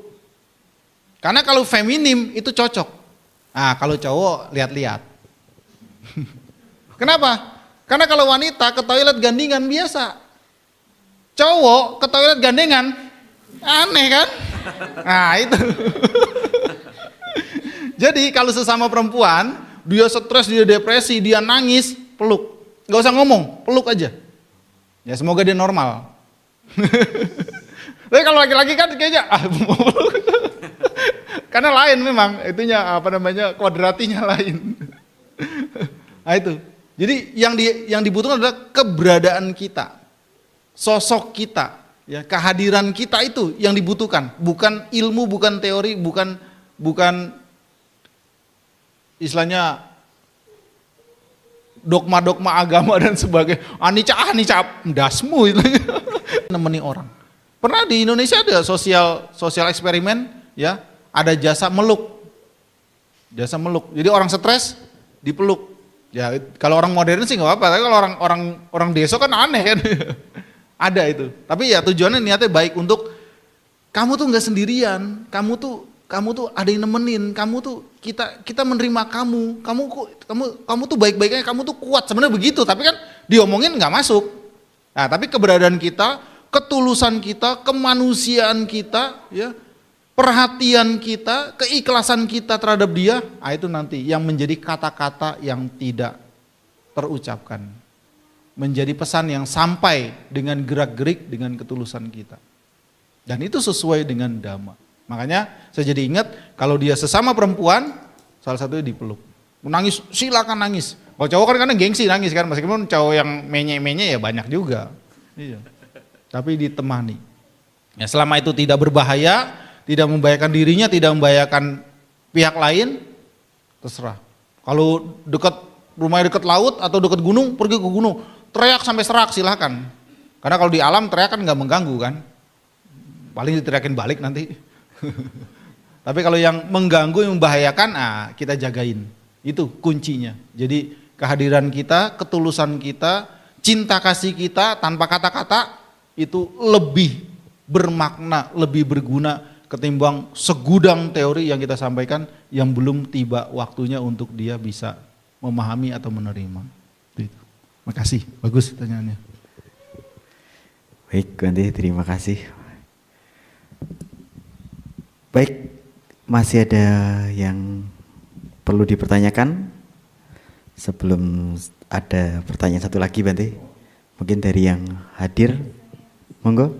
Karena kalau feminim itu cocok. Nah, kalau cowok lihat-lihat. Kenapa? Karena kalau wanita ke toilet gandengan biasa. Cowok ke toilet gandengan aneh kan? Nah itu. Jadi kalau sesama perempuan, dia stres, dia depresi, dia nangis, peluk. Gak usah ngomong, peluk aja. Ya semoga dia normal. Tapi kalau laki-laki kan kayaknya peluk. Karena lain memang, itunya kuadratinya lain. Nah itu. Jadi yang dibutuhkan adalah keberadaan kita, sosok kita, ya kehadiran kita itu yang dibutuhkan, bukan ilmu, bukan teori, bukan istilahnya dogma-dogma agama dan sebagainya. Anica dasmu itu. Nemeni orang. Pernah di Indonesia ada sosial eksperimen, ya ada jasa meluk. Jadi orang stres dipeluk. Ya kalau orang modern sih nggak apa-apa, tapi kalau orang desa kan aneh kan. Ada itu. Tapi ya tujuannya niatnya baik untuk kamu tuh nggak sendirian, kamu tuh ada yang nemenin, kita menerima kamu tuh baik-baiknya, kamu tuh kuat, sebenarnya begitu. Tapi kan diomongin nggak masuk. Nah tapi keberadaan kita, ketulusan kita, kemanusiaan kita, ya perhatian kita, keikhlasan kita terhadap dia, itu nanti yang menjadi kata-kata yang tidak terucapkan. Menjadi pesan yang sampai dengan gerak-gerik dengan ketulusan kita. Dan itu sesuai dengan dhamma. Makanya saya jadi ingat kalau dia sesama perempuan, salah satunya dipeluk. Menangis, silakan nangis. Kalau cowok kan kadang gengsi nangis kan, meskipun cowok yang menye-menye ya banyak juga. Iya. Tapi ditemani. Ya selama itu tidak berbahaya, tidak membahayakan dirinya, tidak membahayakan pihak lain, terserah. Kalau rumahnya dekat laut atau dekat gunung, pergi ke gunung, teriak sampai serak silahkan. Karena kalau di alam teriak kan nggak mengganggu kan, paling diteriakin balik nanti. Tapi kalau yang mengganggu, yang membahayakan, kita jagain. Itu kuncinya. Jadi kehadiran kita, ketulusan kita, cinta kasih kita tanpa kata-kata itu lebih bermakna, lebih berguna ketimbang segudang teori yang kita sampaikan yang belum tiba waktunya untuk dia bisa memahami atau menerima. Itu. Makasih, bagus pertanyaannya. Baik, Bante, terima kasih. Baik, masih ada yang perlu dipertanyakan? Sebelum ada pertanyaan satu lagi, Bante, mungkin dari yang hadir, monggo.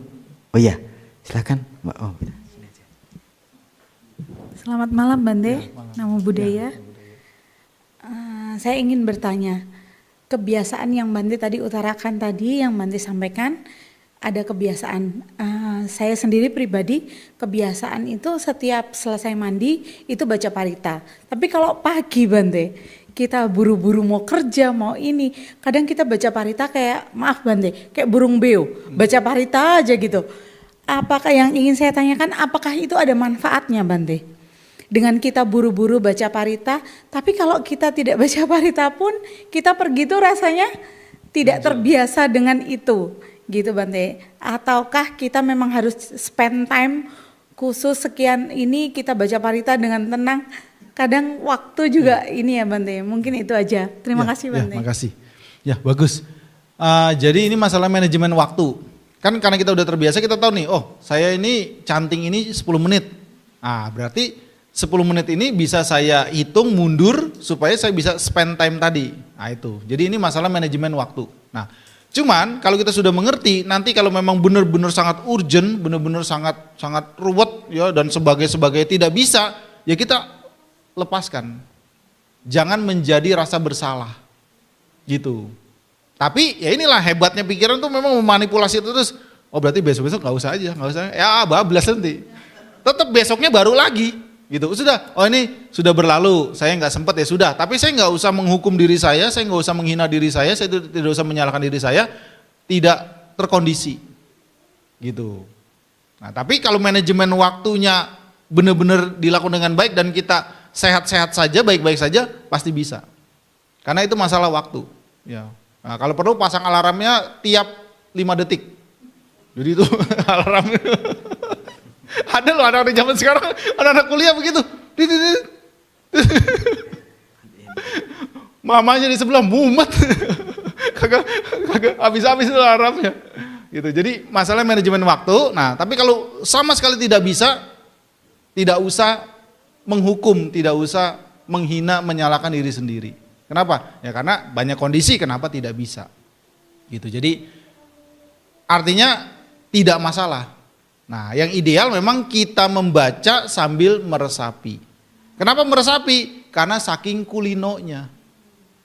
Oh iya, silakan, Mbak. Oh, gitu. Selamat malam Bante, Namo Buddhaya. Saya ingin bertanya, kebiasaan yang Bante tadi utarakan tadi, yang Bante sampaikan, ada kebiasaan. Saya sendiri pribadi, kebiasaan itu setiap selesai mandi itu baca parita. Tapi kalau pagi Bante, kita buru-buru mau kerja, mau ini, kadang kita baca parita kayak, maaf Bante, kayak burung beo, baca parita aja gitu. Apakah yang ingin saya tanyakan, apakah itu ada manfaatnya Bante? Dengan kita buru-buru baca parita, tapi kalau kita tidak baca parita pun, kita pergi tuh rasanya tidak terbiasa dengan itu, gitu Bante. Ataukah kita memang harus spend time khusus sekian ini kita baca parita dengan tenang? Kadang waktu juga ini ya Bante, mungkin itu aja. Terima kasih Bante. Makasih. Ya bagus. Jadi ini masalah manajemen waktu. Kan karena kita udah terbiasa, kita tahu nih, oh saya ini canting ini 10 menit. Berarti 10 menit ini bisa saya hitung mundur supaya saya bisa spend time tadi. Itu. Jadi ini masalah manajemen waktu. Cuman kalau kita sudah mengerti, nanti kalau memang benar-benar sangat urgent, benar-benar sangat ruwet ya dan sebagai tidak bisa, ya kita lepaskan. Jangan menjadi rasa bersalah. Gitu. Tapi ya inilah hebatnya pikiran tuh memang memanipulasi itu terus. Oh berarti besok-besok nggak usah aja, ya bablas nanti. Tetap besoknya baru lagi. gitu. Sudah, oh ini sudah berlalu, saya nggak sempat ya sudah. Tapi saya nggak usah menghukum diri saya nggak usah menghina diri saya tidak usah menyalahkan diri saya, tidak terkondisi, gitu. Nah, tapi kalau manajemen waktunya benar-benar dilakukan dengan baik dan kita sehat-sehat saja, baik-baik saja, pasti bisa. Karena itu masalah waktu. Ya. Nah, kalau perlu pasang alarmnya tiap 5 detik. Jadi itu alarmnya. Ada loh anak-anak zaman sekarang, anak-anak kuliah begitu. Mamanya di sebelah mumet. kagak habis-habis itu alarmnya. Gitu. Jadi masalah manajemen waktu. Nah, tapi kalau sama sekali tidak bisa, tidak usah menghukum, tidak usah menghina, menyalahkan diri sendiri. Kenapa? Ya karena banyak kondisi kenapa tidak bisa. Gitu. Jadi artinya tidak masalah. Nah, yang ideal memang kita membaca sambil meresapi. Kenapa meresapi? Karena saking kulinonya.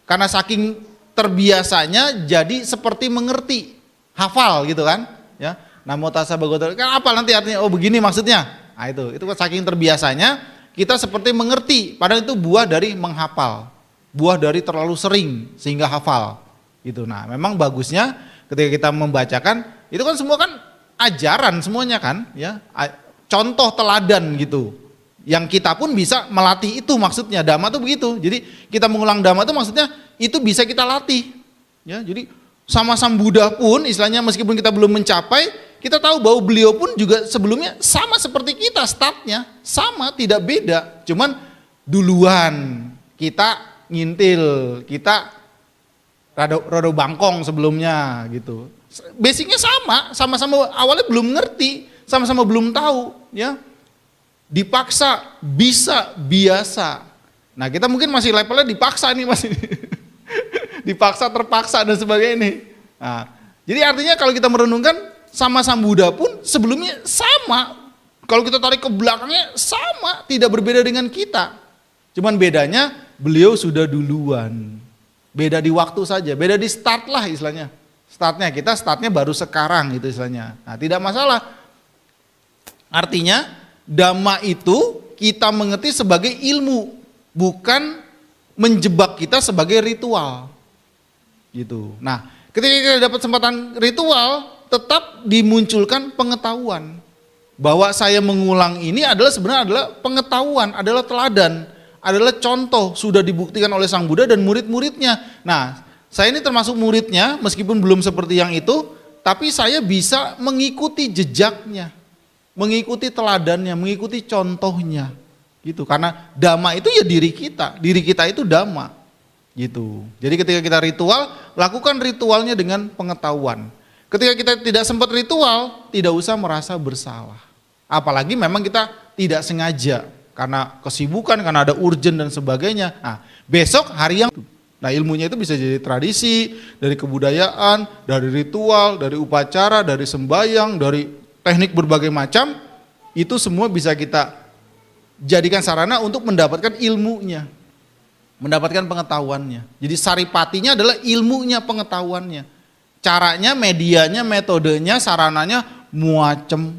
Karena saking terbiasanya jadi seperti mengerti, hafal gitu kan? Ya. Namo tassa bhagavato kan apa nanti artinya? Oh, begini maksudnya. Nah, itu saking terbiasanya kita seperti mengerti, padahal itu buah dari menghafal. Buah dari terlalu sering sehingga hafal. Gitu. Nah, memang bagusnya ketika kita membacakan itu kan semua kan ajaran semuanya kan, ya. Contoh teladan gitu. Yang kita pun bisa melatih itu maksudnya. Dhamma itu begitu. Jadi kita mengulang Dhamma itu maksudnya itu bisa kita latih. Ya, jadi sama Sang Buddha pun istilahnya meskipun kita belum mencapai, kita tahu bahwa beliau pun juga sebelumnya sama seperti kita startnya, sama tidak beda. Cuman duluan kita ngintil, kita rada bangkong sebelumnya gitu. Basicnya sama-sama awalnya belum ngerti, sama-sama belum tahu, ya. Dipaksa, bisa, biasa. Nah, kita mungkin masih levelnya dipaksa nih masih. Dipaksa, terpaksa dan sebagainya nih. Nah, jadi artinya kalau kita merenungkan sama Sang Buddha pun sebelumnya sama. Kalau kita tarik ke belakangnya sama, tidak berbeda dengan kita. Cuman bedanya beliau sudah duluan. Beda di waktu saja, beda di start lah istilahnya. Startnya, kita startnya baru sekarang gitu istilahnya. Nah, tidak masalah. Artinya Dhamma itu kita mengerti sebagai ilmu, bukan menjebak kita sebagai ritual. Gitu. Nah, ketika kita dapat kesempatan ritual, tetap dimunculkan pengetahuan. Bahwa saya mengulang ini adalah sebenarnya adalah pengetahuan, adalah teladan, adalah contoh, sudah dibuktikan oleh Sang Buddha dan murid-muridnya. Nah, saya ini termasuk muridnya, meskipun belum seperti yang itu, tapi saya bisa mengikuti jejaknya, mengikuti teladannya, mengikuti contohnya, gitu. Karena Dhamma itu ya diri kita itu Dhamma, gitu. Jadi ketika kita ritual, lakukan ritualnya dengan pengetahuan. Ketika kita tidak sempat ritual, tidak usah merasa bersalah. Apalagi memang kita tidak sengaja, karena kesibukan, karena ada urgent dan sebagainya. Nah, besok hari yang nah ilmunya itu bisa jadi tradisi, dari kebudayaan, dari ritual, dari upacara, dari sembahyang, dari teknik berbagai macam, itu semua bisa kita jadikan sarana untuk mendapatkan ilmunya, mendapatkan pengetahuannya. Jadi saripatinya adalah ilmunya, pengetahuannya. Caranya, medianya, metodenya, sarananya, muacem.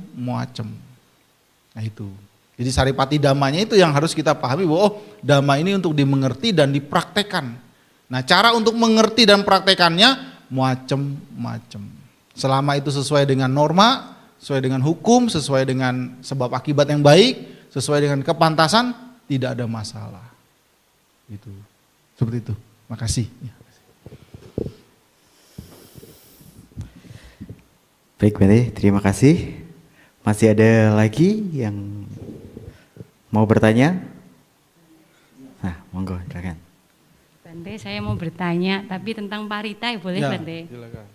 Nah itu. Jadi saripati dhammanya itu yang harus kita pahami bahwa oh, dhamma ini untuk dimengerti dan dipraktekkan. Nah, cara untuk mengerti dan praktekannya macam-macam. Selama itu sesuai dengan norma, sesuai dengan hukum, sesuai dengan sebab akibat yang baik, sesuai dengan kepantasan, tidak ada masalah. Gitu. Seperti itu. Makasih. Baik, Bante, terima kasih. Masih ada lagi yang mau bertanya? Nah, monggo, silakan. Bante, saya mau bertanya, tapi tentang parita ya boleh ya, Bante? Silakan.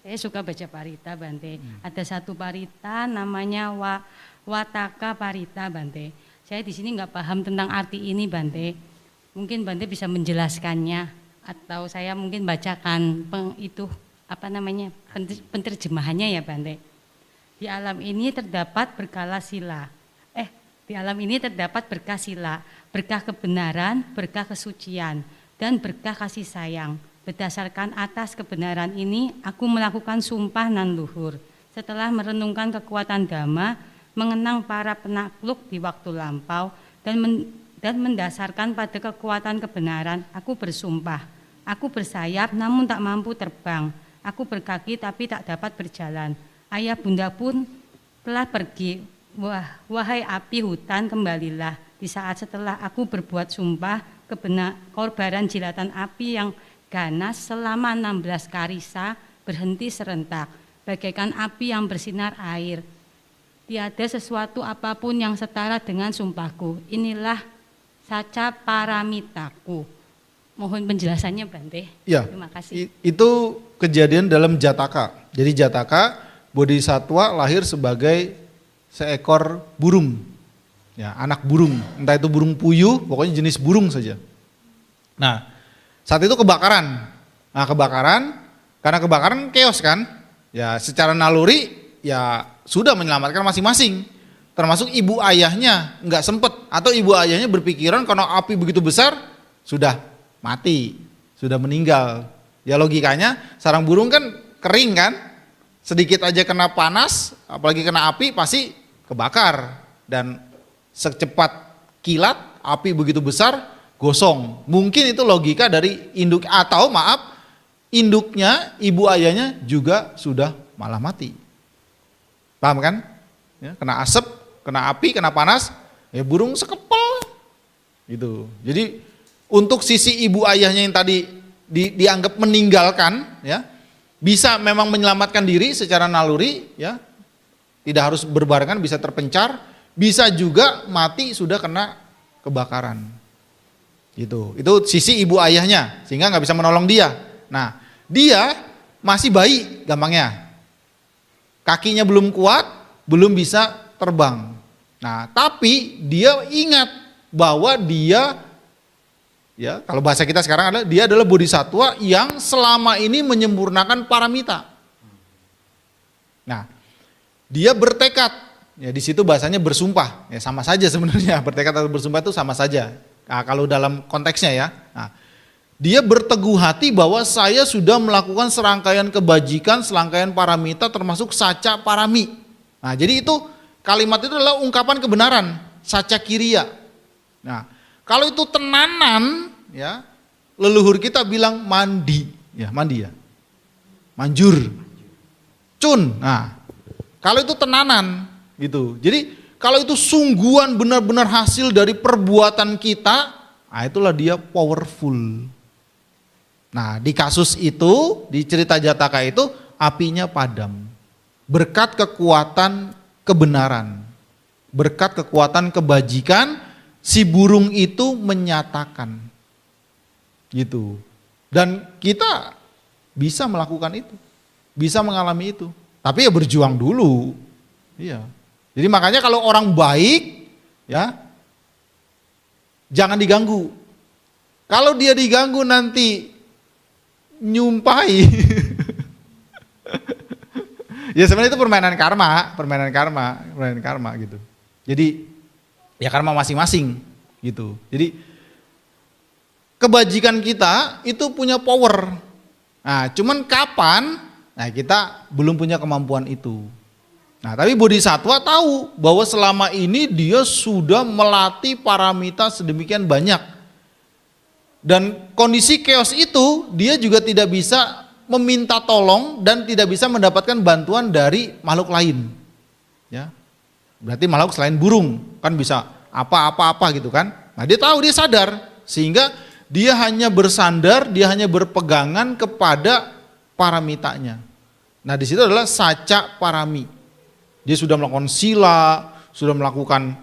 Saya suka baca parita, Bante. Ada satu parita namanya Wataka Parita, Bante. Saya di sini nggak paham tentang arti ini, Bante. Mungkin Bante bisa menjelaskannya, atau saya mungkin bacakan penterjemahannya ya, Bante. Di alam ini terdapat berkala sila. Di alam ini terdapat berkah sila, berkah kebenaran, berkah kesucian, dan berkah kasih sayang. Berdasarkan atas kebenaran ini, aku melakukan sumpah nan luhur. setelah merenungkan kekuatan Dhamma, mengenang para penakluk di waktu lampau, dan mendasarkan pada kekuatan kebenaran, aku bersumpah, aku bersayap namun tak mampu terbang, aku berkaki tapi tak dapat berjalan. Ayah bunda pun telah pergi. Wahai api hutan, kembalilah. Di saat setelah aku berbuat sumpah, korbaran jilatan api yang ganas selama 16 karisa berhenti serentak, bagaikan api yang bersinar air. Tiada sesuatu apapun yang setara dengan sumpahku. Inilah saca paramitaku. Mohon penjelasannya Bante. Ya, terima kasih. Itu kejadian dalam Jataka. Jadi Jataka, Bodhisatwa lahir sebagai seekor burung, ya, anak burung, entah itu burung puyuh, pokoknya jenis burung saja. Nah, saat itu kebakaran. Nah, karena kebakaran chaos kan, ya secara naluri ya sudah menyelamatkan masing-masing. Termasuk ibu ayahnya nggak sempet, atau ibu ayahnya berpikiran karena api begitu besar sudah mati, sudah meninggal. Ya logikanya sarang burung kan kering kan, sedikit aja kena panas, apalagi kena api pasti kebakar, dan secepat kilat api begitu besar gosong. Mungkin itu logika dari induk, atau induknya, ibu ayahnya juga sudah malah mati. Paham kan? Ya, kena asap, kena api, kena panas, ya burung sekepel gitu. Jadi untuk sisi ibu ayahnya yang tadi dianggap meninggalkan, ya bisa memang menyelamatkan diri secara naluri, ya tidak harus berbarengan, bisa terpencar, bisa juga mati sudah kena kebakaran. Gitu. Itu sisi ibu ayahnya, sehingga nggak bisa menolong dia. Nah, dia masih bayi, gampangnya. Kakinya belum kuat, belum bisa terbang. Nah, tapi dia ingat bahwa dia, ya kalau bahasa kita sekarang adalah dia adalah bodhisatwa yang selama ini menyempurnakan paramita. Nah, dia bertekad, ya di situ bahasanya bersumpah, ya sama saja sebenarnya, bertekad atau bersumpah itu sama saja. Nah, kalau dalam konteksnya ya, nah, dia berteguh hati bahwa saya sudah melakukan serangkaian kebajikan, serangkaian paramita termasuk saca parami. Nah, jadi itu kalimat itu adalah ungkapan kebenaran, saca kiriya. Nah, kalau itu tenanan, ya leluhur kita bilang mandi, ya manjur, cun. Nah, kalau itu tenanan gitu. Jadi kalau itu sungguhan benar-benar hasil dari perbuatan kita, nah itulah dia powerful. Nah, di kasus itu, di cerita Jataka itu apinya padam. Berkat kekuatan kebenaran. Berkat kekuatan kebajikan, si burung itu menyatakan. Gitu. Dan kita bisa melakukan itu. Bisa mengalami itu. Tapi ya berjuang dulu. Iya. Jadi makanya kalau orang baik, ya jangan diganggu. Kalau dia diganggu nanti nyumpai. Ya sebenarnya itu permainan karma gitu. Jadi ya karma masing-masing gitu. Jadi kebajikan kita itu punya power. Nah, cuman kapan? Nah, kita belum punya kemampuan itu. Nah, tapi bodhisatwa tahu bahwa selama ini dia sudah melatih paramita sedemikian banyak. Dan kondisi chaos itu dia juga tidak bisa meminta tolong dan tidak bisa mendapatkan bantuan dari makhluk lain. Ya. Berarti makhluk selain burung, kan bisa apa-apa gitu kan. Nah, dia tahu, dia sadar, sehingga dia hanya bersandar, dia hanya berpegangan kepada paramitanya. Nah, di situ adalah saca parami. Dia sudah melakukan sila, sudah melakukan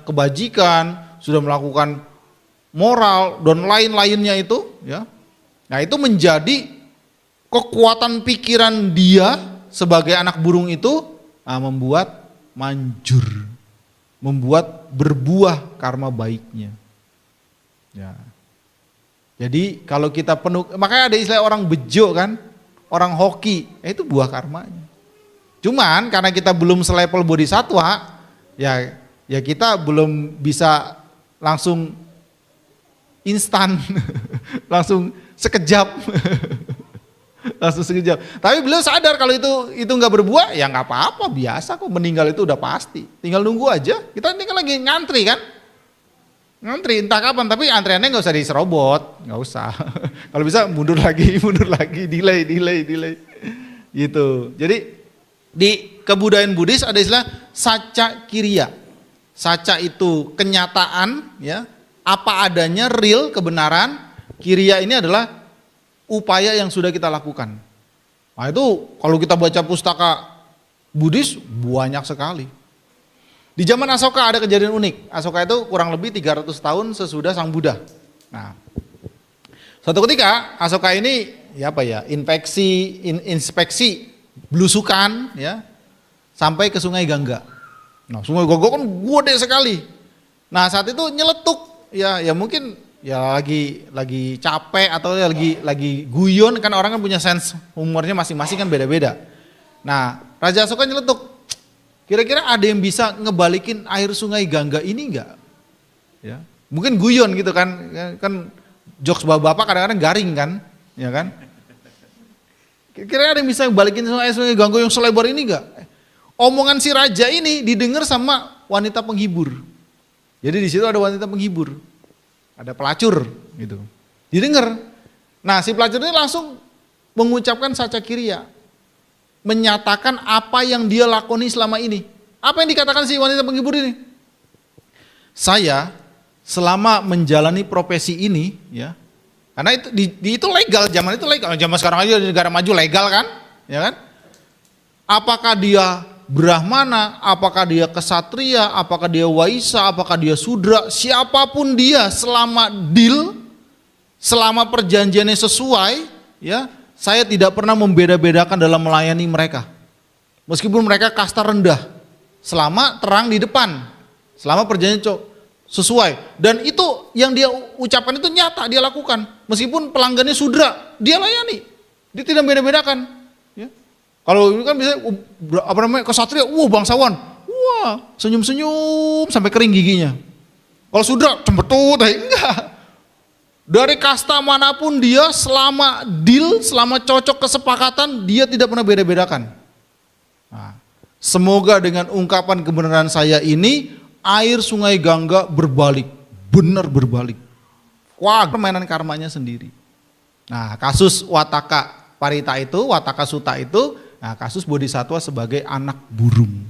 kebajikan, sudah melakukan moral dan lain-lainnya itu, ya. Nah, itu menjadi kekuatan pikiran dia sebagai anak burung itu, membuat manjur, membuat berbuah karma baiknya. Ya. Jadi kalau kita penuh, makanya ada istilah orang bejo kan, orang hoki, itu buah karmanya. Cuman karena kita belum selevel bodhisatwa, ya kita belum bisa langsung instan, langsung sekejap. Langsung sekejap. Tapi beliau sadar kalau itu nggak berbuah, ya nggak apa-apa, biasa kok, meninggal itu udah pasti. Tinggal nunggu aja. Kita ini kan lagi ngantri kan, ngantri entah kapan. Tapi antriannya nggak usah diserobot, nggak usah. Kalau bisa mundur lagi, delay. Gitu. Jadi di kebudayaan Buddhis ada istilah saca kiriya. Saca itu kenyataan, ya, apa adanya, real, kebenaran. Kiriya ini adalah upaya yang sudah kita lakukan. Nah itu kalau kita baca pustaka Buddhis banyak sekali. Di zaman Asoka ada kejadian unik. Asoka itu kurang lebih 300 tahun sesudah Sang Buddha. Nah, suatu ketika Asoka ini inspeksi belusukan, ya, sampai ke Sungai Gangga. Nah, Sungai Gangga kan gede sekali. Nah, saat itu nyeletuk, ya mungkin ya lagi capek atau lagi guyon, kan orang kan punya sense humornya masing-masing kan beda-beda. Nah, Raja Asoka nyeletuk, kira-kira ada yang bisa ngebalikin air Sungai Gangga ini enggak? Ya, mungkin guyon gitu kan jokes bapak-bapak kadang-kadang garing kan, ya kan? Kira-kira ada yang bisa ngebalikin Sungai Gangga yang selebar ini enggak? Omongan si raja ini didengar sama wanita penghibur. Jadi di situ ada wanita penghibur. Ada pelacur gitu. Didengar. Nah, si pelacur ini langsung mengucapkan saca kiriya. Menyatakan apa yang dia lakoni selama ini. Apa yang dikatakan si wanita penghibur ini? Saya selama menjalani profesi ini, ya. Karena itu legal, zaman itu legal. Zaman sekarang aja di negara maju legal kan? Ya kan? Apakah dia Brahmana, apakah dia kesatria, apakah dia waisa, apakah dia sudra, siapapun dia, selama deal, selama perjanjiannya sesuai, ya, saya tidak pernah membeda-bedakan dalam melayani mereka. Meskipun mereka kasta rendah, selama terang di depan, selama perjanjian sesuai. Dan itu yang dia ucapkan itu nyata, dia lakukan. Meskipun pelanggannya sudra, dia layani. Dia tidak beda-bedakan. Kalau ini kan bisa kesatria, bangsawan, senyum-senyum sampai kering giginya. Kalau sudah cembetut, enggak. Dari kasta manapun dia, selama deal, selama cocok kesepakatan, dia tidak pernah beda-bedakan. Nah, semoga dengan ungkapan kebenaran saya ini, air Sungai Gangga berbalik, benar berbalik. Wah, permainan karmanya sendiri. Nah, kasus Wataka Parita itu, Wataka Sutta itu, nah, kasus Bodhisatwa sebagai anak burung.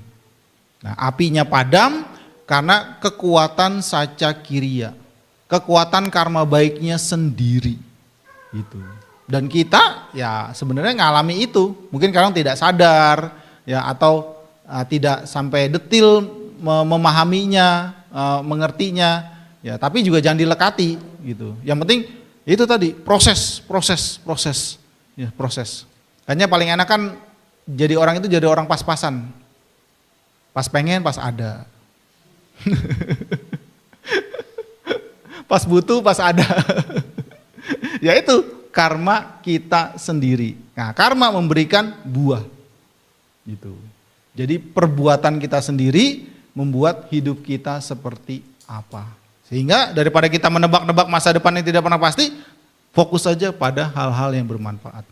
Nah, apinya padam karena kekuatan saca kiriya, kekuatan karma baiknya sendiri. Itu. Dan kita ya sebenarnya ngalami itu, mungkin kadang tidak sadar, ya, atau tidak sampai detil memahaminya, mengertinya, ya. Tapi juga jangan dilekati, gitu. Yang penting itu tadi proses, ya, proses. Kayaknya paling enak kan jadi orang itu jadi orang pas-pasan. Pas pengen, pas ada. Pas butuh, pas ada. Ya itu karma kita sendiri. Nah, karma memberikan buah. Gitu. Jadi perbuatan kita sendiri membuat hidup kita seperti apa. Sehingga daripada kita menebak-nebak masa depan yang tidak pernah pasti, fokus saja pada hal-hal yang bermanfaat.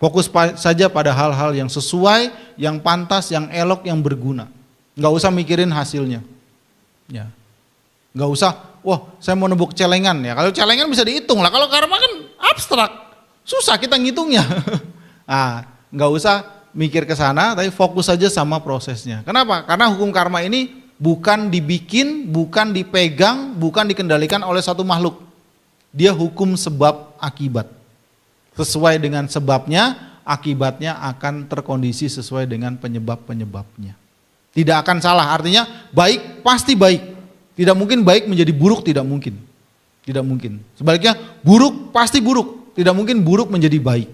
Fokus saja pada hal-hal yang sesuai, yang pantas, yang elok, yang berguna. Nggak usah mikirin hasilnya. Ya. Nggak usah, saya mau nebuk celengan ya. Kalau celengan bisa dihitung lah. Kalau karma kan abstrak, susah kita ngitungnya. Nah, nggak usah mikir ke sana, tapi fokus saja sama prosesnya. Kenapa? Karena hukum karma ini bukan dibikin, bukan dipegang, bukan dikendalikan oleh satu makhluk. Dia hukum sebab akibat. Sesuai dengan sebabnya, akibatnya akan terkondisi sesuai dengan penyebab-penyebabnya. Tidak akan salah, artinya baik pasti baik. Tidak mungkin baik menjadi buruk, tidak mungkin. Tidak mungkin. Sebaliknya buruk pasti buruk, tidak mungkin buruk menjadi baik.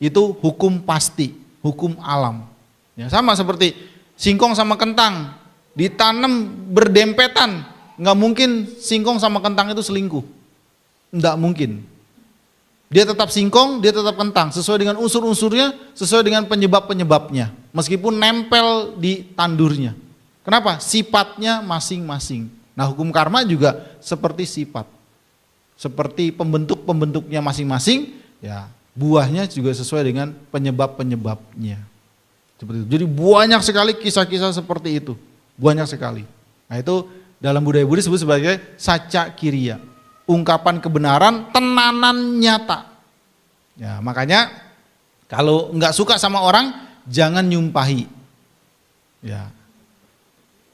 Itu hukum pasti, hukum alam. Ya, sama seperti singkong sama kentang, ditanam berdempetan, nggak mungkin singkong sama kentang itu selingkuh. Nggak mungkin. Dia tetap singkong, dia tetap kentang, sesuai dengan unsur-unsurnya, sesuai dengan penyebab-penyebabnya. Meskipun nempel di tandurnya. Kenapa? Sifatnya masing-masing. Nah, hukum karma juga seperti sifat. Seperti pembentuk-pembentuknya masing-masing, ya buahnya juga sesuai dengan penyebab-penyebabnya. Seperti itu. Jadi banyak sekali kisah-kisah seperti itu, banyak sekali. Nah itu dalam budaya Buddhis disebut sebagai saca kiriya, ungkapan kebenaran tenanan nyata. Ya makanya kalau nggak suka sama orang jangan nyumpahi. Ya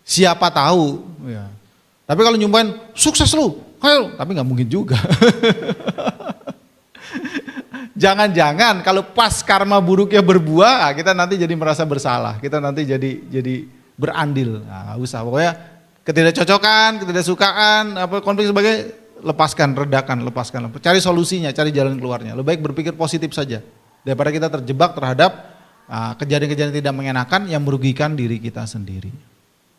siapa tahu. Ya. Tapi kalau nyumpahin sukses lu, ayo, tapi nggak mungkin juga. Jangan-jangan kalau pas karma buruknya berbuah, kita nanti jadi merasa bersalah, kita nanti jadi berandil. Nah, nggak usah, pokoknya ketidakcocokan, ketidaksukaan, apa konflik sebagai lepaskan, redakan, lepaskan, cari solusinya, cari jalan keluarnya. Lebih baik berpikir positif saja daripada kita terjebak terhadap kejadian-kejadian tidak mengenakan yang merugikan diri kita sendiri.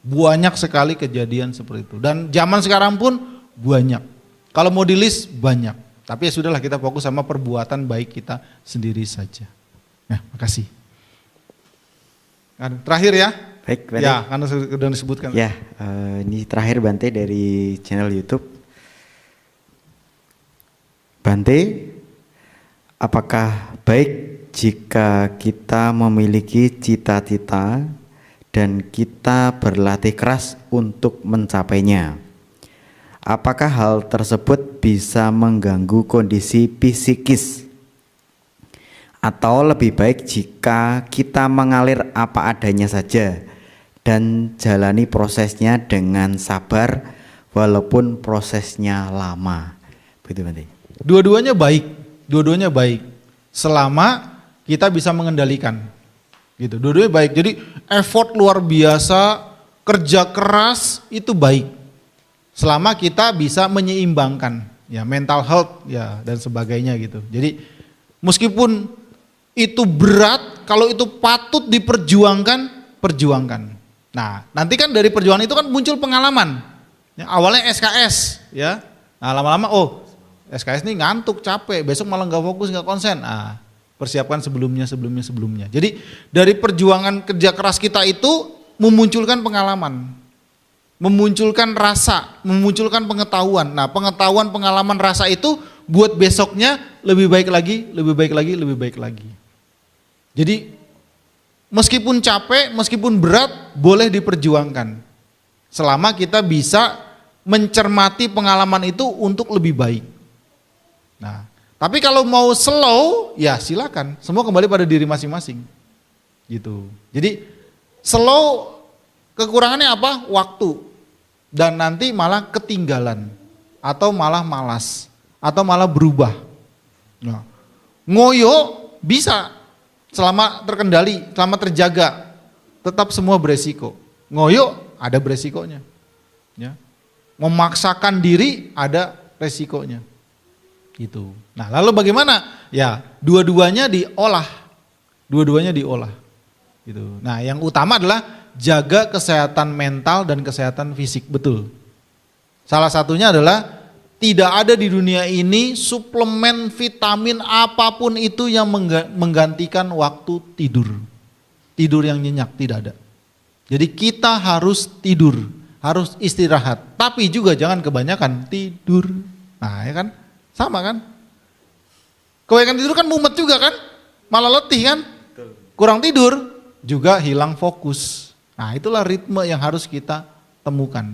Banyak sekali kejadian seperti itu dan zaman sekarang pun banyak. Kalau mau di list banyak. Tapi ya sudahlah kita fokus sama perbuatan baik kita sendiri saja. Nah, makasih. Terakhir ya. Baik, Bante. Ya, karena sudah disebutkan. Ya, ini terakhir Bante dari channel YouTube. Bante, apakah baik jika kita memiliki cita-cita dan kita berlatih keras untuk mencapainya? Apakah hal tersebut bisa mengganggu kondisi psikis? Atau lebih baik jika kita mengalir apa adanya saja dan jalani prosesnya dengan sabar walaupun prosesnya lama? Begitu Bante. Dua-duanya baik, selama kita bisa mengendalikan, gitu. Dua-duanya baik. Jadi effort luar biasa, kerja keras itu baik. Selama kita bisa menyeimbangkan, ya mental health, ya dan sebagainya gitu. Jadi meskipun itu berat, kalau itu patut diperjuangkan, perjuangkan. Nah, nanti kan dari perjuangan itu kan muncul pengalaman. Ya, awalnya SKS, ya. Nah, lama-lama SKS ini ngantuk, capek, besok malah nggak fokus, nggak konsen. Nah, persiapkan sebelumnya. Jadi dari perjuangan kerja keras kita itu memunculkan pengalaman. Memunculkan rasa, memunculkan pengetahuan. Nah, pengetahuan, pengalaman, rasa itu buat besoknya lebih baik lagi. Jadi meskipun capek, meskipun berat, boleh diperjuangkan. Selama kita bisa mencermati pengalaman itu untuk lebih baik. Nah, tapi kalau mau slow, ya silakan. Semua kembali pada diri masing-masing. Gitu. Jadi slow kekurangannya apa? Waktu. Dan nanti malah ketinggalan atau malah malas atau malah berubah. Nah, ngoyo bisa selama terkendali, selama terjaga, tetap semua beresiko. Ngoyo ada beresikonya. Ya. Memaksakan diri ada resikonya. Gitu. Nah, lalu bagaimana? Ya, dua-duanya diolah. Gitu. Nah, yang utama adalah jaga kesehatan mental dan kesehatan fisik, betul. Salah satunya adalah tidak ada di dunia ini suplemen vitamin apapun itu yang menggantikan waktu tidur. Tidur yang nyenyak, tidak ada. Jadi kita harus tidur, harus istirahat, tapi juga jangan kebanyakan tidur. Nah, ya kan? Sama kan? Kebanyakan tidur kan mumet juga kan? Malah letih kan? Kurang tidur juga hilang fokus. Nah, itulah ritme yang harus kita temukan.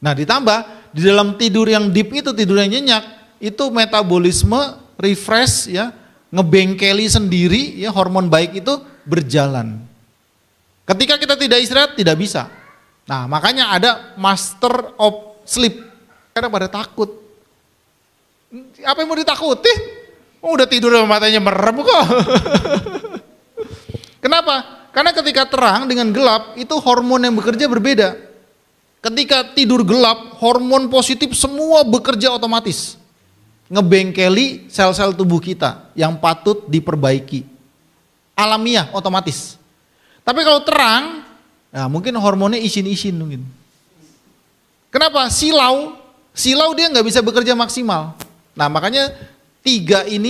Nah, ditambah di dalam tidur yang deep itu, tidur yang nyenyak, itu metabolisme refresh ya, ngebengkeli sendiri ya, hormon baik itu berjalan. Ketika kita tidak istirahat tidak bisa. Nah, makanya ada master of sleep. Karena pada takut. Apa yang mau ditakuti? Udah tidur matanya merem kok. Kenapa? Karena ketika terang dengan gelap itu hormon yang bekerja berbeda. Ketika tidur gelap, hormon positif semua bekerja otomatis. Ngebengkeli sel-sel tubuh kita yang patut diperbaiki. Alamiah, otomatis. Tapi kalau terang, nah mungkin hormonnya isin-isin mungkin. Kenapa? Silau dia nggak bisa bekerja maksimal. Nah makanya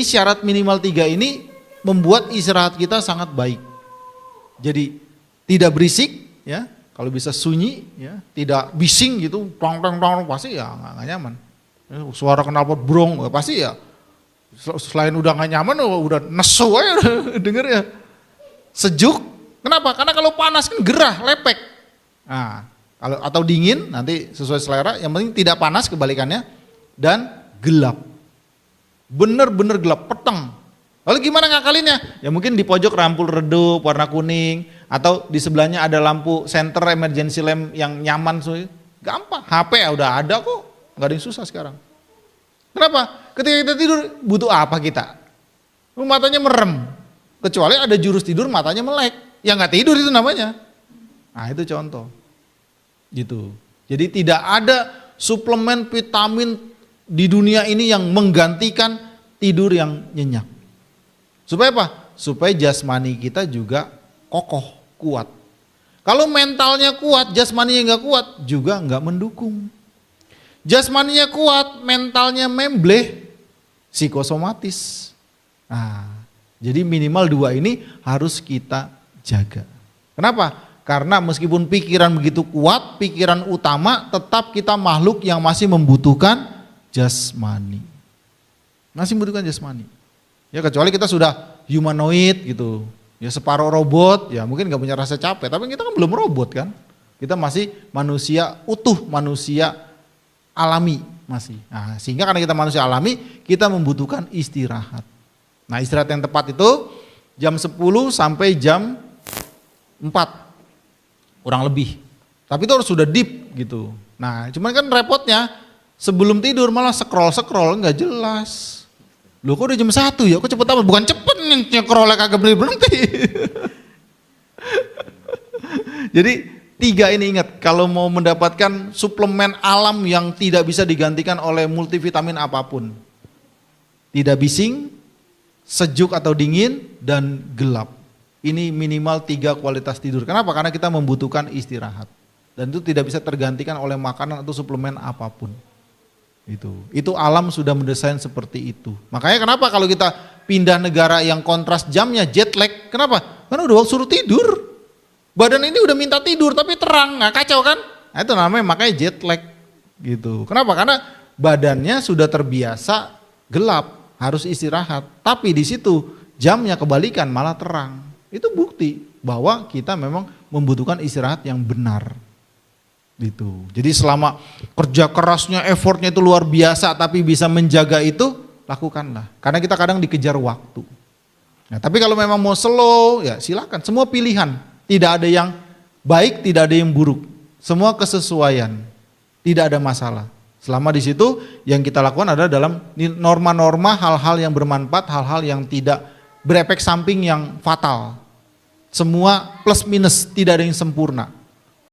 syarat minimal 3 ini membuat istirahat kita sangat baik. Jadi tidak berisik, ya, kalau bisa sunyi, ya, tidak bising gitu, tong pasti ya nggak nyaman. Suara knalpot brong, pasti ya Selain udah gak nyaman, udah nesu aja denger ya. Sejuk, kenapa? Karena kalau panas kan gerah, lepek. Nah, kalau atau dingin nanti sesuai selera, yang penting tidak panas kebalikannya, dan gelap. Bener-bener gelap, peteng. Lalu gimana ngakalinnya? Ya mungkin di pojok lampu redup warna kuning, atau di sebelahnya ada lampu center emergency lamp yang nyaman. Gampang, HP ya udah ada kok, gak ada yang susah sekarang. Kenapa? Ketika kita tidur butuh apa kita? Matanya merem. Kecuali ada jurus tidur matanya melek. Ya nggak tidur itu namanya. Nah itu contoh. Gitu. Jadi tidak ada suplemen vitamin di dunia ini yang menggantikan tidur yang nyenyak. Supaya apa? Supaya jasmani kita juga kokoh, kuat. Kalau mentalnya kuat, jasmaninya nggak kuat, juga nggak mendukung. Jasmaninya kuat, mentalnya membleh, psikosomatis. Nah, jadi minimal dua ini harus kita jaga. Kenapa? Karena meskipun pikiran begitu kuat, pikiran utama, tetap kita makhluk yang masih membutuhkan jasmani. Masih membutuhkan jasmani. Ya kecuali kita sudah humanoid gitu, ya separuh robot, ya mungkin gak punya rasa capek, tapi kita kan belum robot kan. Kita masih manusia utuh, manusia alami masih. Nah, sehingga karena kita manusia alami, kita membutuhkan istirahat. Nah istirahat yang tepat itu jam 10 sampai jam 4 kurang lebih. Tapi itu harus sudah deep gitu. Nah cuman kan repotnya sebelum tidur malah scroll nggak jelas. Loh kok udah jam 1 ya, kok cepet amat? Bukan cepet nge-scrollnya kagak berhenti. Jadi 3 ini ingat, kalau mau mendapatkan suplemen alam yang tidak bisa digantikan oleh multivitamin apapun. Tidak bising, sejuk atau dingin, dan gelap. Ini minimal 3 kualitas tidur. Kenapa? Karena kita membutuhkan istirahat. Dan itu tidak bisa tergantikan oleh makanan atau suplemen apapun. Itu alam sudah mendesain seperti itu. Makanya kenapa kalau kita pindah negara yang kontras jamnya, jet lag, kenapa? Karena udah suruh tidur. Badan ini udah minta tidur tapi terang, nggak kacau kan? Nah, itu namanya makanya jet lag gitu. Kenapa? Karena badannya sudah terbiasa gelap, harus istirahat. Tapi di situ jamnya kebalikan malah terang. Itu bukti bahwa kita memang membutuhkan istirahat yang benar. Gitu. Jadi selama kerja kerasnya, effortnya itu luar biasa tapi bisa menjaga itu, lakukanlah. Karena kita kadang dikejar waktu. Nah, tapi kalau memang mau slow, ya silakan. Semua pilihan. Tidak ada yang baik, tidak ada yang buruk. Semua kesesuaian. Tidak ada masalah. Selama di situ yang kita lakukan adalah dalam norma-norma, hal-hal yang bermanfaat, hal-hal yang tidak berefek samping yang fatal. Semua plus minus, tidak ada yang sempurna.